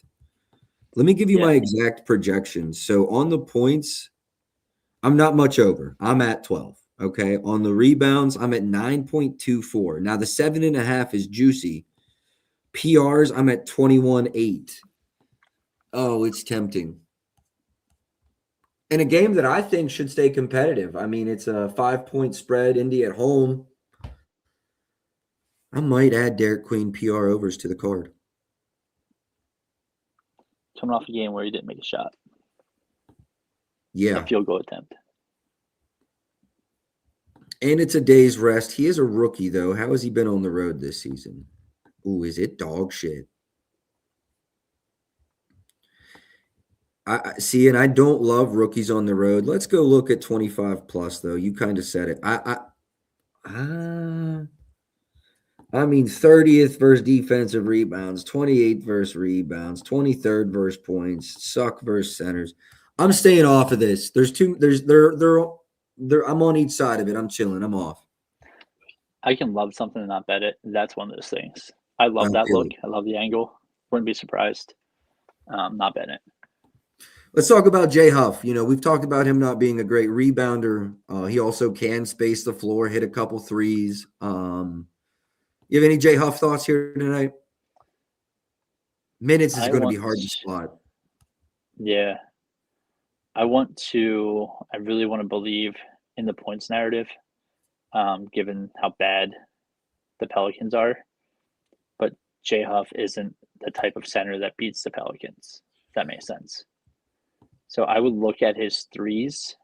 Let me give you my exact projections. So on the points, I'm not much over. I'm at 12. Okay. On the rebounds, I'm at 9.24. Now the 7.5 is juicy. PRs, I'm at 21.8. Oh, it's tempting. In a game that I think should stay competitive. I mean, it's a 5-point spread, Indy at home. I might add Derek Queen PR overs to the card. Coming off a game where he didn't make a shot. Yeah. A field goal attempt. And it's a day's rest. He is a rookie, though. How has he been on the road this season? Ooh, is it dog shit? I see, and I don't love rookies on the road. Let's go look at 25 plus, though. You kind of said it. I mean, 30th versus defensive rebounds, 28th versus rebounds, 23rd versus points, suck versus centers. I'm staying off of this. I'm on each side of it. I'm chilling. I'm off. I can love something and not bet it. That's one of those things. I love that look. I love the angle. Wouldn't be surprised. Not betting it. Let's talk about Jay Huff. You know, we've talked about him not being a great rebounder. He also can space the floor, hit a couple threes. You have any Jay Huff thoughts here tonight? Minutes is going to be hard to spot. Yeah. I really want to believe in the points narrative, given how bad the Pelicans are. But Jay Huff isn't the type of center that beats the Pelicans, if that makes sense. So I would look at his threes,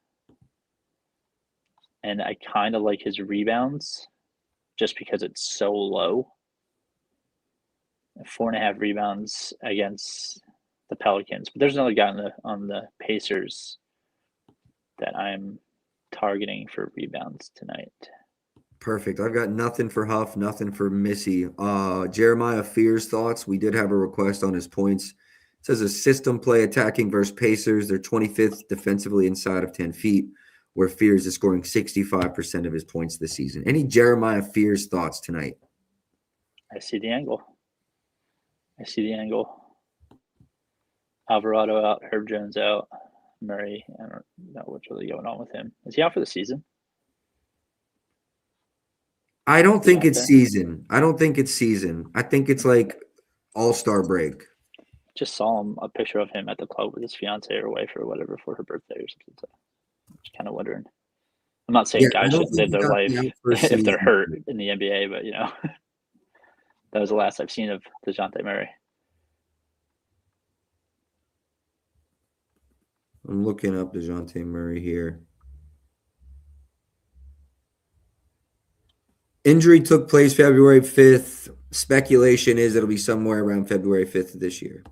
and I kind of like his rebounds just because it's so low. 4.5 rebounds against the Pelicans. But there's another guy on the Pacers that I'm targeting for rebounds tonight. Perfect. I've got nothing for Huff, nothing for Missy. Jeremiah Fears thoughts. We did have a request on his points. It says a system play attacking versus Pacers. They're 25th defensively inside of 10 feet, where Fears is scoring 65% of his points this season. Any Jeremiah Fears thoughts tonight? I see the angle. Alvarado out, Herb Jones out, Murray. I don't know what's really going on with him. Is he out for the season? I don't think it's season. I think it's like all-star break. Just saw a picture of him at the club with his fiance or wife or whatever for her birthday or something. So I'm just kind of wondering. I'm not saying guys should live their life if they're hurt in the NBA, but that was the last I've seen of DeJounte Murray. I'm looking up DeJounte Murray here. Injury took place February 5th. Speculation is it'll be somewhere around February 5th of this year.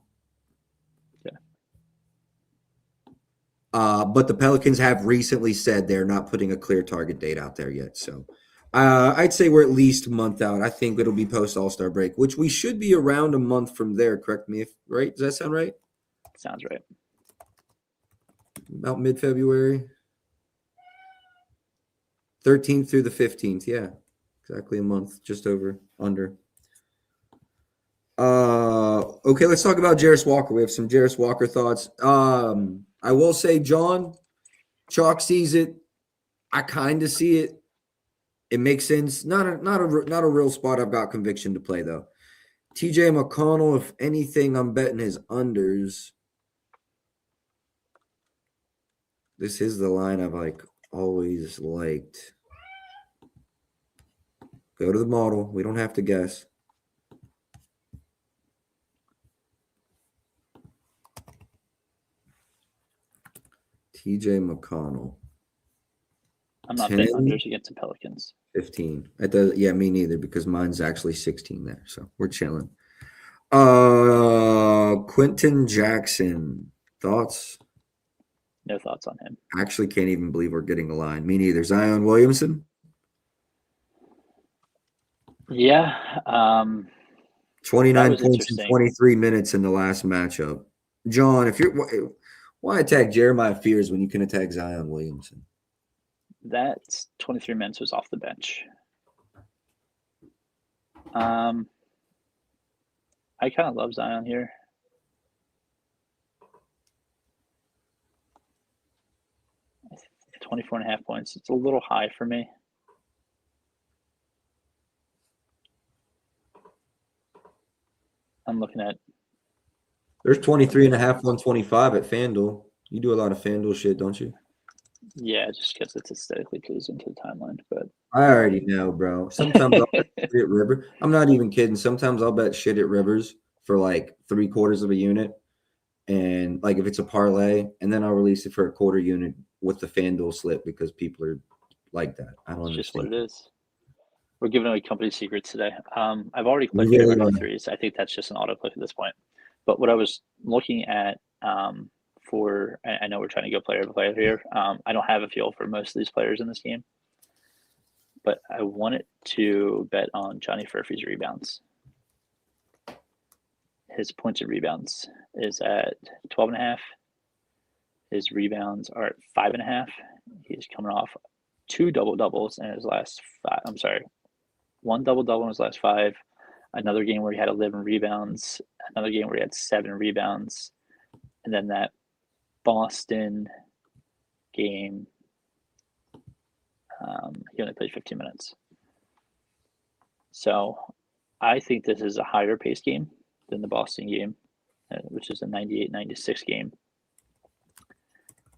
But the Pelicans have recently said they're not putting a clear target date out there yet. So I'd say we're at least a month out. I think it'll be post All-Star break, which we should be around a month from there. Correct me if right. Does that sound right? Sounds right. About mid-February. 13th through the 15th. Yeah, exactly a month, just over, under. Okay, let's talk about Jarris Walker. We have some Jarris Walker thoughts. I will say, John, Chalk sees it. I kind of see it. It makes sense. Not a real spot I've got conviction to play though. TJ McConnell, if anything, I'm betting his unders. This is the line I've always liked. Go to the model. We don't have to guess. TJ McConnell. I'm not betting unders against the Pelicans. 15. Yeah, me neither, because mine's actually 16 there. So we're chilling. Quentin Jackson. Thoughts? No thoughts on him. I actually can't even believe we're getting a line. Me neither. Zion Williamson? Yeah. 29 points in 23 minutes in the last matchup. John, why attack Jeremiah Fears when you can attack Zion Williamson? That's 23 minutes was off the bench. I kind of love Zion here. I think 24.5 points. It's a little high for me. I'm looking at. There's 23.5, 125 at FanDuel. You do a lot of FanDuel shit, don't you? Yeah, just because it's aesthetically pleasing to the timeline. But I already know, bro. Sometimes I'll bet shit at Rivers. I'm not even kidding. Sometimes I'll bet shit at Rivers for like 3/4 of a unit. And like if it's a parlay, and then I'll release it for a quarter unit with the FanDuel slip because people are like that. I don't understand. Just what it is. We're giving away company secrets today. I've already clicked every threes. I think that's just an auto click at this point. But what I was looking at I know we're trying to go player to player here. I don't have a feel for most of these players in this game, but I wanted to bet on Johnny Furphy's rebounds. His points and rebounds is at 12.5. His rebounds are at 5.5. He's coming off 2 double-doubles in his last 5. I'm sorry, 1 double-double in his last 5. Another game where he had 11 rebounds. Another game where he had 7 rebounds. And then that Boston game, he only played 15 minutes. So I think this is a higher pace game than the Boston game, which is a 98-96 game.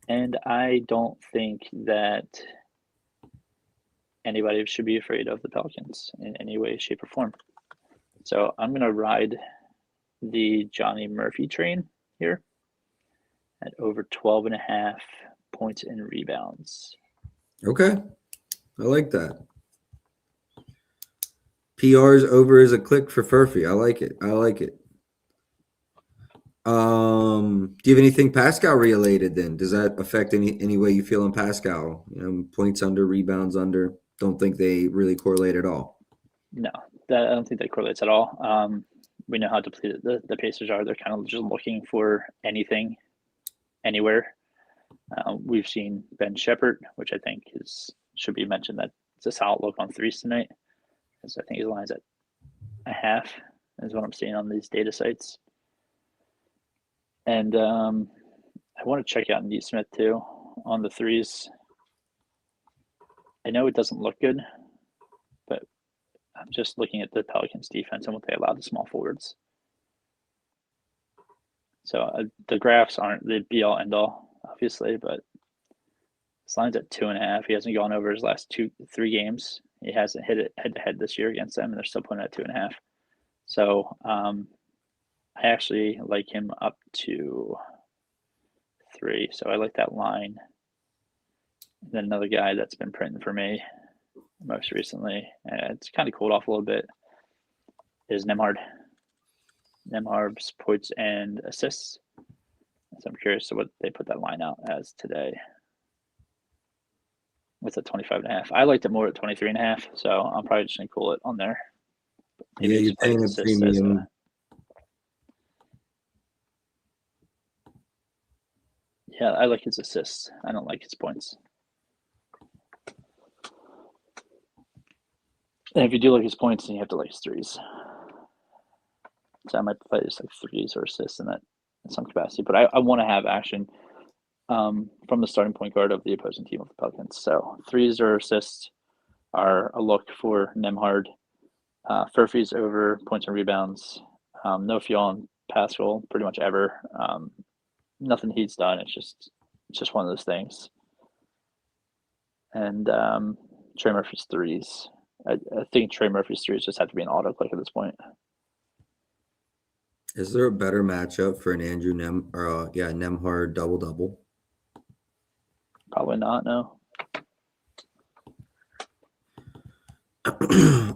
And I don't think that anybody should be afraid of the Pelicans in any way, shape, or form. So I'm going to ride the Johnny Murphy train here at over 12.5 points and rebounds. Okay. I like that. PR's over as a click for Furphy. I like it. Do you have anything Pascal related then? Does that affect any way you feel on Pascal? Points under, rebounds under. Don't think they really correlate at all. No, I don't think that correlates at all. We know how depleted the Pacers are. They're kind of just looking for anything, anywhere. We've seen Ben Shepherd, which I think should be mentioned that it's a solid look on threes tonight, because I think his line's at 0.5 is what I'm seeing on these data sites. And I want to check out Neesmith too on the threes. I know it doesn't look good, but I'm just looking at the Pelicans defense and what they allow the small forwards. So the graphs aren't the be-all, end-all, obviously, but his line's at 2.5. He hasn't gone over his last 3 games. He hasn't hit it head-to-head this year against them, and they're still putting it at 2.5. So I actually like him up to 3. So I like that line. And then another guy that's been printing for me most recently, and it's kind of cooled off a little bit, is Nembhard. Nembhard's points and assists. So I'm curious to what they put that line out as today. It's at 25.5. I liked it more at 23.5, so I'm probably just gonna cool it on there. Maybe you're paying a premium. Yeah, I like his assists. I don't like his points. And if you do like his points, then you have to like his threes. So I might play just like threes or assists in that in some capacity. But I want to have action from the starting point guard of the opposing team of the Pelicans. So threes or assists are a look for Nembhard. Furphy's over points and rebounds. No fuel on Pascal pretty much ever. Nothing he's done. It's just one of those things. And Trey Murphy's threes. I think Trey Murphy's threes just have to be an auto click at this point. Is there a better matchup for an Andrew Nembhard double-double? Probably not, no.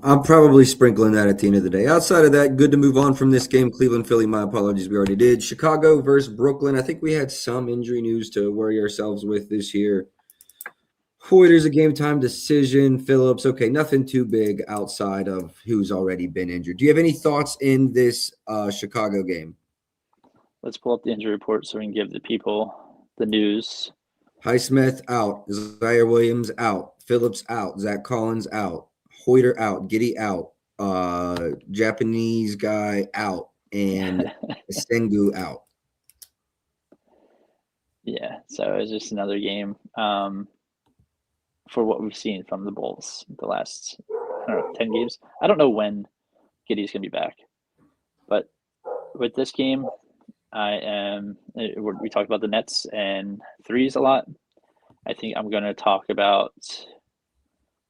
I'm probably sprinkling that at the end of the day. Outside of that, good to move on from this game. Cleveland, Philly, my apologies, we already did. Chicago versus Brooklyn. I think we had some injury news to worry ourselves with this year. Hoyter's a game-time decision. Phillips, okay, nothing too big outside of who's already been injured. Do you have any thoughts in this Chicago game? Let's pull up the injury report so we can give the people the news. Highsmith out. Zaire Williams out. Phillips out. Zach Collins out. Hoyter out. Giddey out. Japanese guy out. And Sengu out. Yeah, so it's just another game for what we've seen from the Bulls the last 10 games. I don't know when Giddey's going to be back. But with this game, we talked about the Nets and threes a lot. I think I'm going to talk about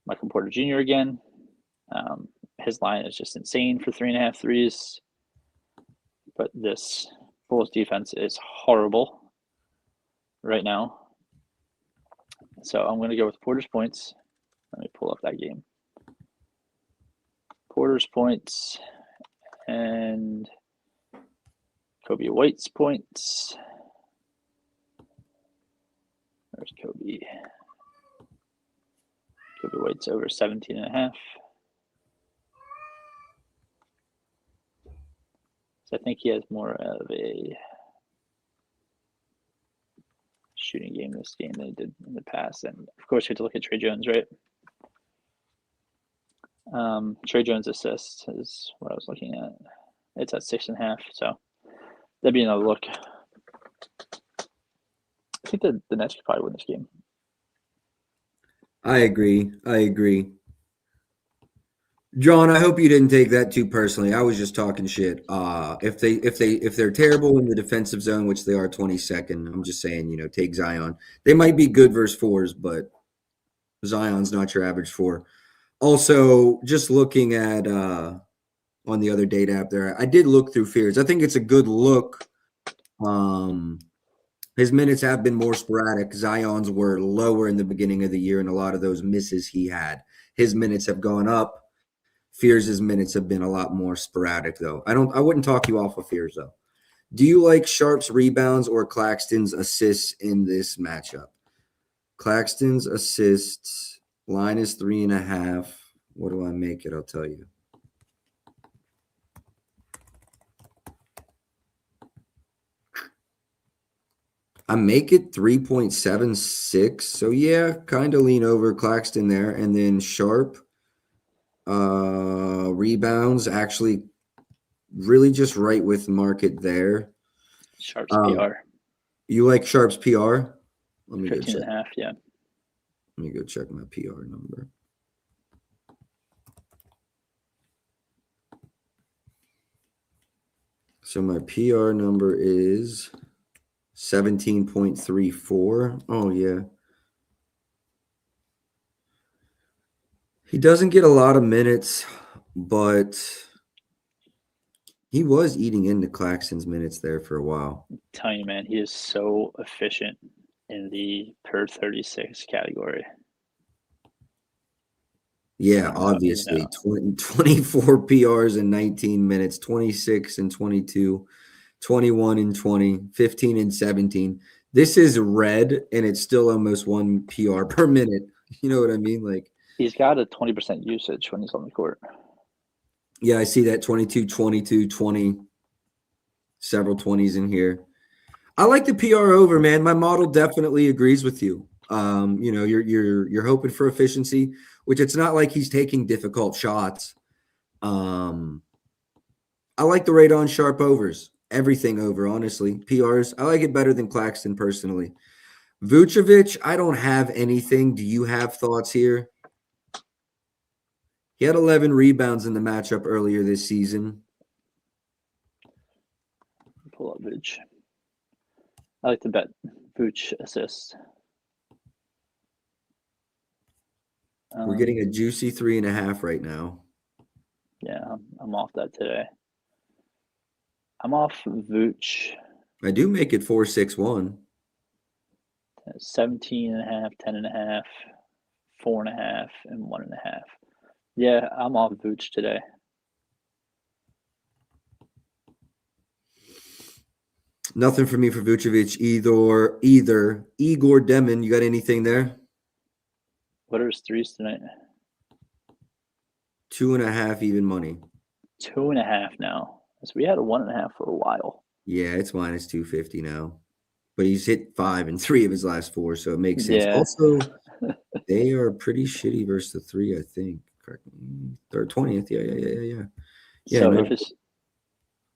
Michael Porter Jr. again. His line is just insane for 3.5 threes. But this Bulls defense is horrible right now. So I'm going to go with Porter's points. Let me pull up that game. Porter's points and Kobe White's points. There's Kobe. Kobe White's over 17.5. So I think he has more of a shooting game this game than he did in the past. And of course, we have to look at Trey Jones, right? Trey Jones' assist is what I was looking at. It's at 6.5, so that'd be another look. I think the Nets could probably win this game. I agree. John, I hope you didn't take that too personally. I was just talking shit. If they're terrible in the defensive zone, which they are 22nd, I'm just saying, take Zion. They might be good versus fours, but Zion's not your average four. Also, just looking at on the other data app there, I did look through Fears. I think it's a good look. His minutes have been more sporadic. Zion's were lower in the beginning of the year, and a lot of those misses he had. His minutes have gone up. Fears' minutes have been a lot more sporadic, though. I wouldn't talk you off of Fears, though. Do you like Sharp's rebounds or Claxton's assists in this matchup? Claxton's assists line is 3.5. What do I make it? I'll tell you. I make it 3.76. So, yeah, kind of lean over Claxton there. And then Sharp rebounds, actually really just right with market there. Sharp's PR. You like Sharp's PR? Let me 15.5, yeah. Let me go check my PR number. So my PR number is 17.34. Oh, yeah. He doesn't get a lot of minutes, but he was eating into Claxton's minutes there for a while. I'm telling you, man, he is so efficient in the per 36 category. Yeah, obviously. 24 PRs in 19 minutes, 26 and 22, 21 and 20, 15 and 17. This is red, and it's still almost 1 PR per minute. You know what I mean? Like, he's got a 20% usage when he's on the court. Yeah, I see that 22, 22, 20, several 20s in here. I like the PR over, man. My model definitely agrees with you. You're hoping for efficiency, which it's not like he's taking difficult shots. I like the Radon sharp overs. Everything over, honestly. PRs. I like it better than Claxton personally. Vucevic, I don't have anything. Do you have thoughts here? He had 11 rebounds in the matchup earlier this season. Pull up Vooch. I like to bet Vooch assists. We're getting a juicy 3.5 right now. Yeah, I'm off that today. I'm off Vooch. I do make it 4-6-1. 17.5, 10.5, 4.5, and 1.5. Yeah, I'm off Vooch today. Nothing for me for Vucevic either. Igor Demon, you got anything there? What are his threes tonight? 2.5 even money. 2.5 now. So we had a 1.5 for a while. Yeah, it's minus 250 now. But he's hit 5 in 3 of his last 4, so it makes sense. Yeah. Also, they are pretty shitty versus the 3, I think. Correct me. Third 20th. Yeah. So no.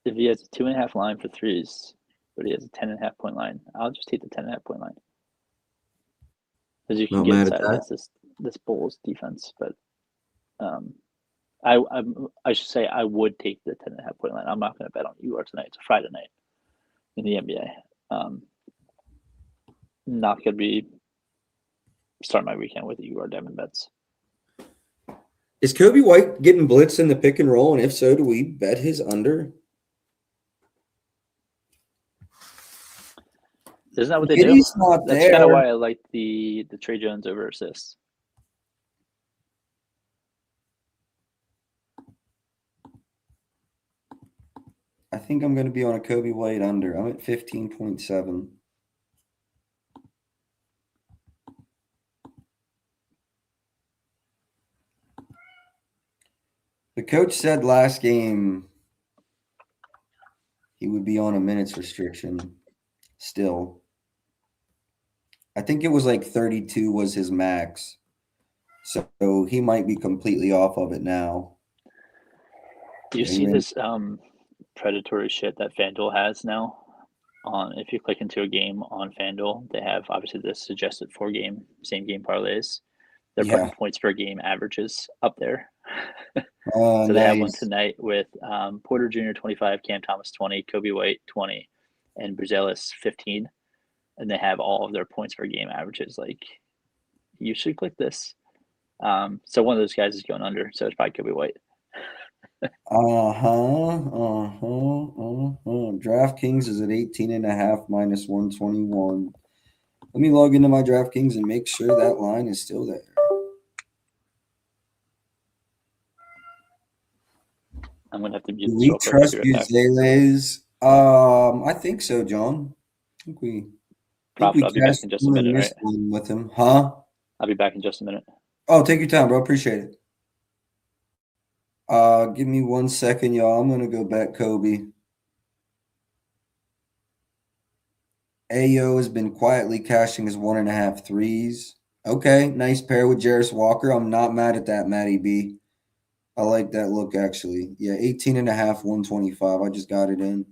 if he has a 2.5 line for threes, but he has a 10.5 point line, I'll just take the 10.5 point line. Because you can get inside against this Bulls defense, but I should say I would take the 10.5 point line. I'm not going to bet on UR tonight. It's a Friday night in the NBA. Not going to be starting my weekend with UR Devin bets. Is Kobe White getting blitzed in the pick and roll? And if so, do we bet his under? Isn't that what they do? That's kind of why I like the Trey Jones over assists. I think I'm going to be on a Kobe White under. I'm at 15.7. The coach said last game he would be on a minutes restriction still. I think it was like 32 was his max. So he might be completely off of it now. Do you see this predatory shit that FanDuel has now? If you click into a game on FanDuel, they have obviously the suggested 4-game, same game parlays. They're putting points per game averages up there. So they have one tonight with Porter Jr. 25, Cam Thomas 20, Kobe White 20, and Brazillis 15. And they have all of their points per game averages. Like, you should click this. So one of those guys is going under. So it's probably Kobe White. DraftKings is at 18.5 minus 121. Let me log into my DraftKings and make sure that line is still there. I'm gonna have to mute Do this we trust Uzele's? I think so, John. I think we I'll be back in just a minute, right? With him, huh? I'll be back in just a minute. Oh, take your time, bro. Appreciate it. Give me 1 second, y'all. I'm gonna go back Kobe. Ayo has been quietly cashing his 1.5 threes. Okay, nice pair with Jarris Walker. I'm not mad at that, Matty B. I like that look, actually. Yeah, 18.5, 125. I just got it in.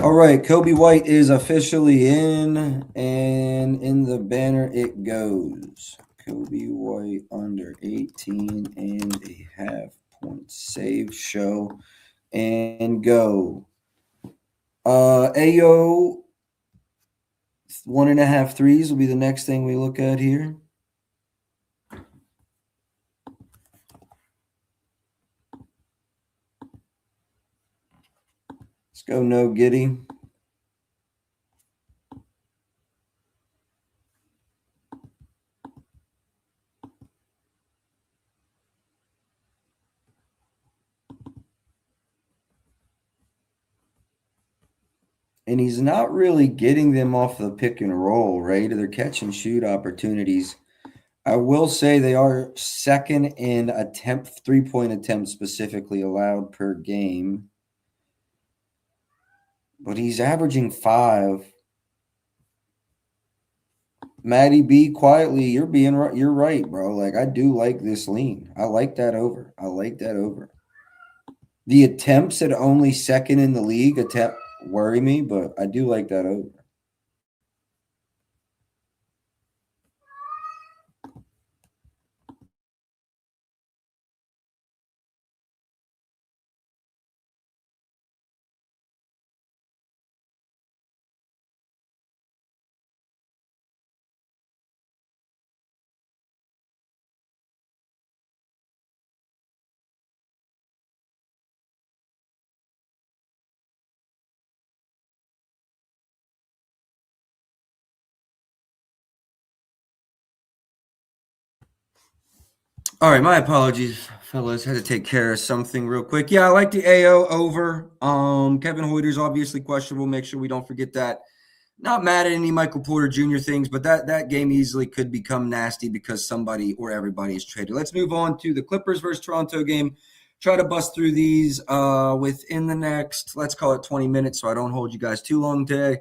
All right, Kobe White is officially in, and in the banner it goes. Kobe White under 18.5 points. Save, show, and go. Ayo, 1.5 threes will be the next thing we look at here. Let's go, no Giddy. And he's not really getting them off the pick and roll, right? They're catch and shoot opportunities. I will say they are second in three-point attempts specifically allowed per game. But he's averaging 5. Matty B, quietly, you're right, bro. Like, I do like this lean. I like that over. The attempts at only second in the league worry me, but I do like that over. All right, my apologies, fellas. Had to take care of something real quick. Yeah, I like the AO over. Kevin Hoyter's obviously questionable. Make sure we don't forget that. Not mad at any Michael Porter Jr. things, but that game easily could become nasty because somebody or everybody is traded. Let's move on to the Clippers versus Toronto game. Try to bust through these within the next, let's call it 20 minutes so I don't hold you guys too long today.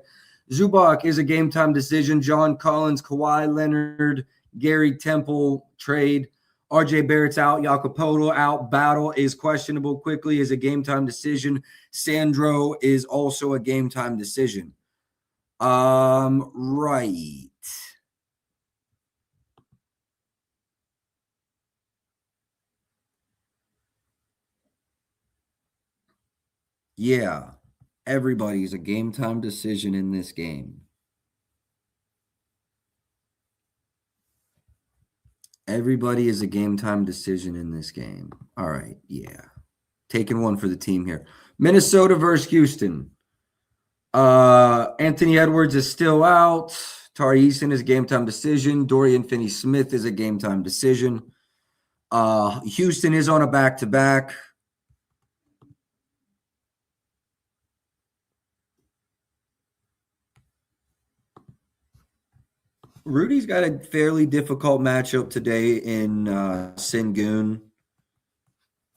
Zubac is a game-time decision. John Collins, Kawhi Leonard, Gary Temple trade. RJ Barrett's out. Jakob out. Battle is questionable. Quickly is a game-time decision. Sandro is also a game-time decision. Right. Yeah. Everybody's a game-time decision in this game. Everybody is a game-time decision in this game. All right, yeah. Taking one for the team here. Minnesota versus Houston. Anthony Edwards is still out. Tari Eason is a game-time decision. Dorian Finney-Smith is a game-time decision. Houston is on a back-to-back. Rudy's got a fairly difficult matchup today in Sengun.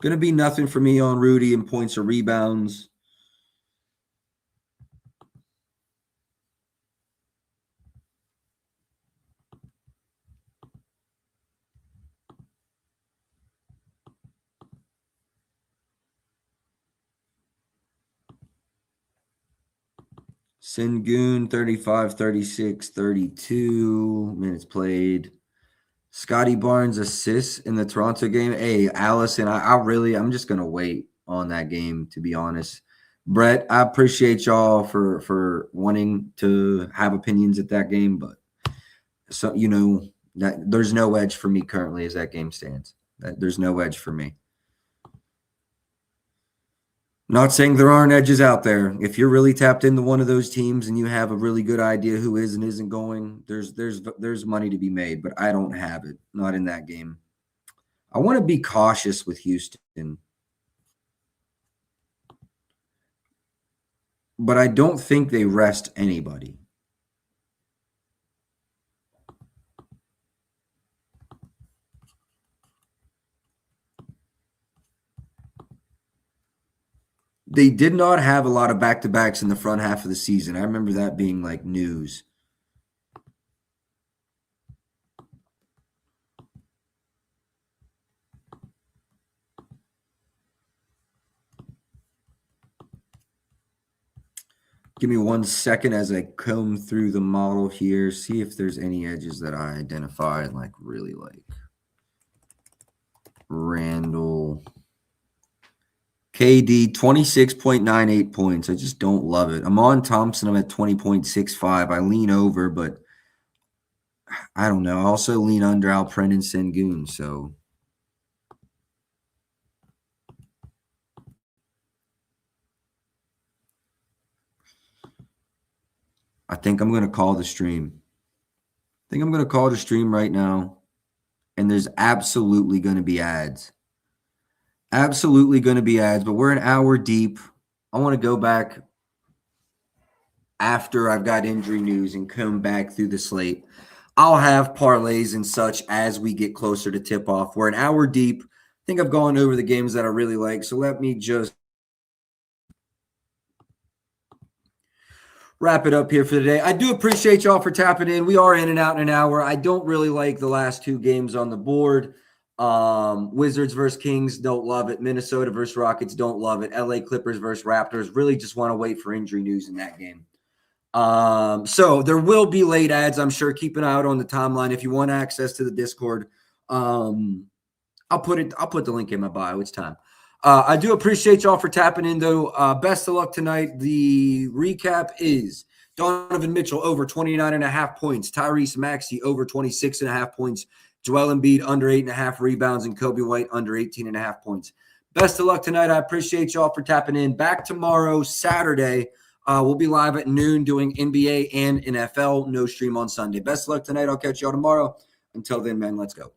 Going to be nothing for me on Rudy in points or rebounds. Sengun, 35, 36, 32 minutes played. Scotty Barnes assists in the Toronto game. Hey, Allison, I'm just going to wait on that game, to be honest. Brett, I appreciate y'all for wanting to have opinions at that game, but so that there's no edge for me currently as that game stands. There's no edge for me. Not saying there aren't edges out there. If you're really tapped into one of those teams and you have a really good idea who is and isn't going, there's money to be made, but I don't have it. Not in that game. I want to be cautious with Houston, but I don't think they rest anybody. They did not have a lot of back-to-backs in the front half of the season. I remember that being like news. Give me 1 second as I comb through the model here, see if there's any edges that I identify and really like. Randall. KD, 26.98 points. I just don't love it. Amon Thompson, I'm at 20.65. I lean over, but I don't know. I also lean under Alperen and Sengun, so. I think I'm going to call the stream. I think I'm going to call the stream right now, and there's absolutely going to be ads. Absolutely going to be ads, but we're an hour deep. I want to go back after I've got injury news and come back through the slate. I'll have parlays and such as we get closer to tip off. We're an hour deep. I think I've gone over the games that I really like. So let me just wrap it up here for today. I do appreciate y'all for tapping in. We are in and out in an hour. I don't really like the last two games on the board. Wizards versus Kings, don't love it. Minnesota versus Rockets, don't love it. LA Clippers versus Raptors, really just want to wait for injury news in that game. So there will be late ads, I'm sure. Keep an eye out on the timeline. If you want access to the Discord, I'll put the link in my bio. It's time. I do appreciate y'all for tapping in, though. Best of luck tonight. The recap is Donovan Mitchell over 29.5 points, Tyrese Maxey over 26.5 points, Joel Embiid under 8.5 rebounds, and Kobe White under 18.5 points. Best of luck tonight. I appreciate y'all for tapping in. Back tomorrow, Saturday. We'll be live at noon doing NBA and NFL. No stream on Sunday. Best of luck tonight. I'll catch y'all tomorrow. Until then, man, let's go.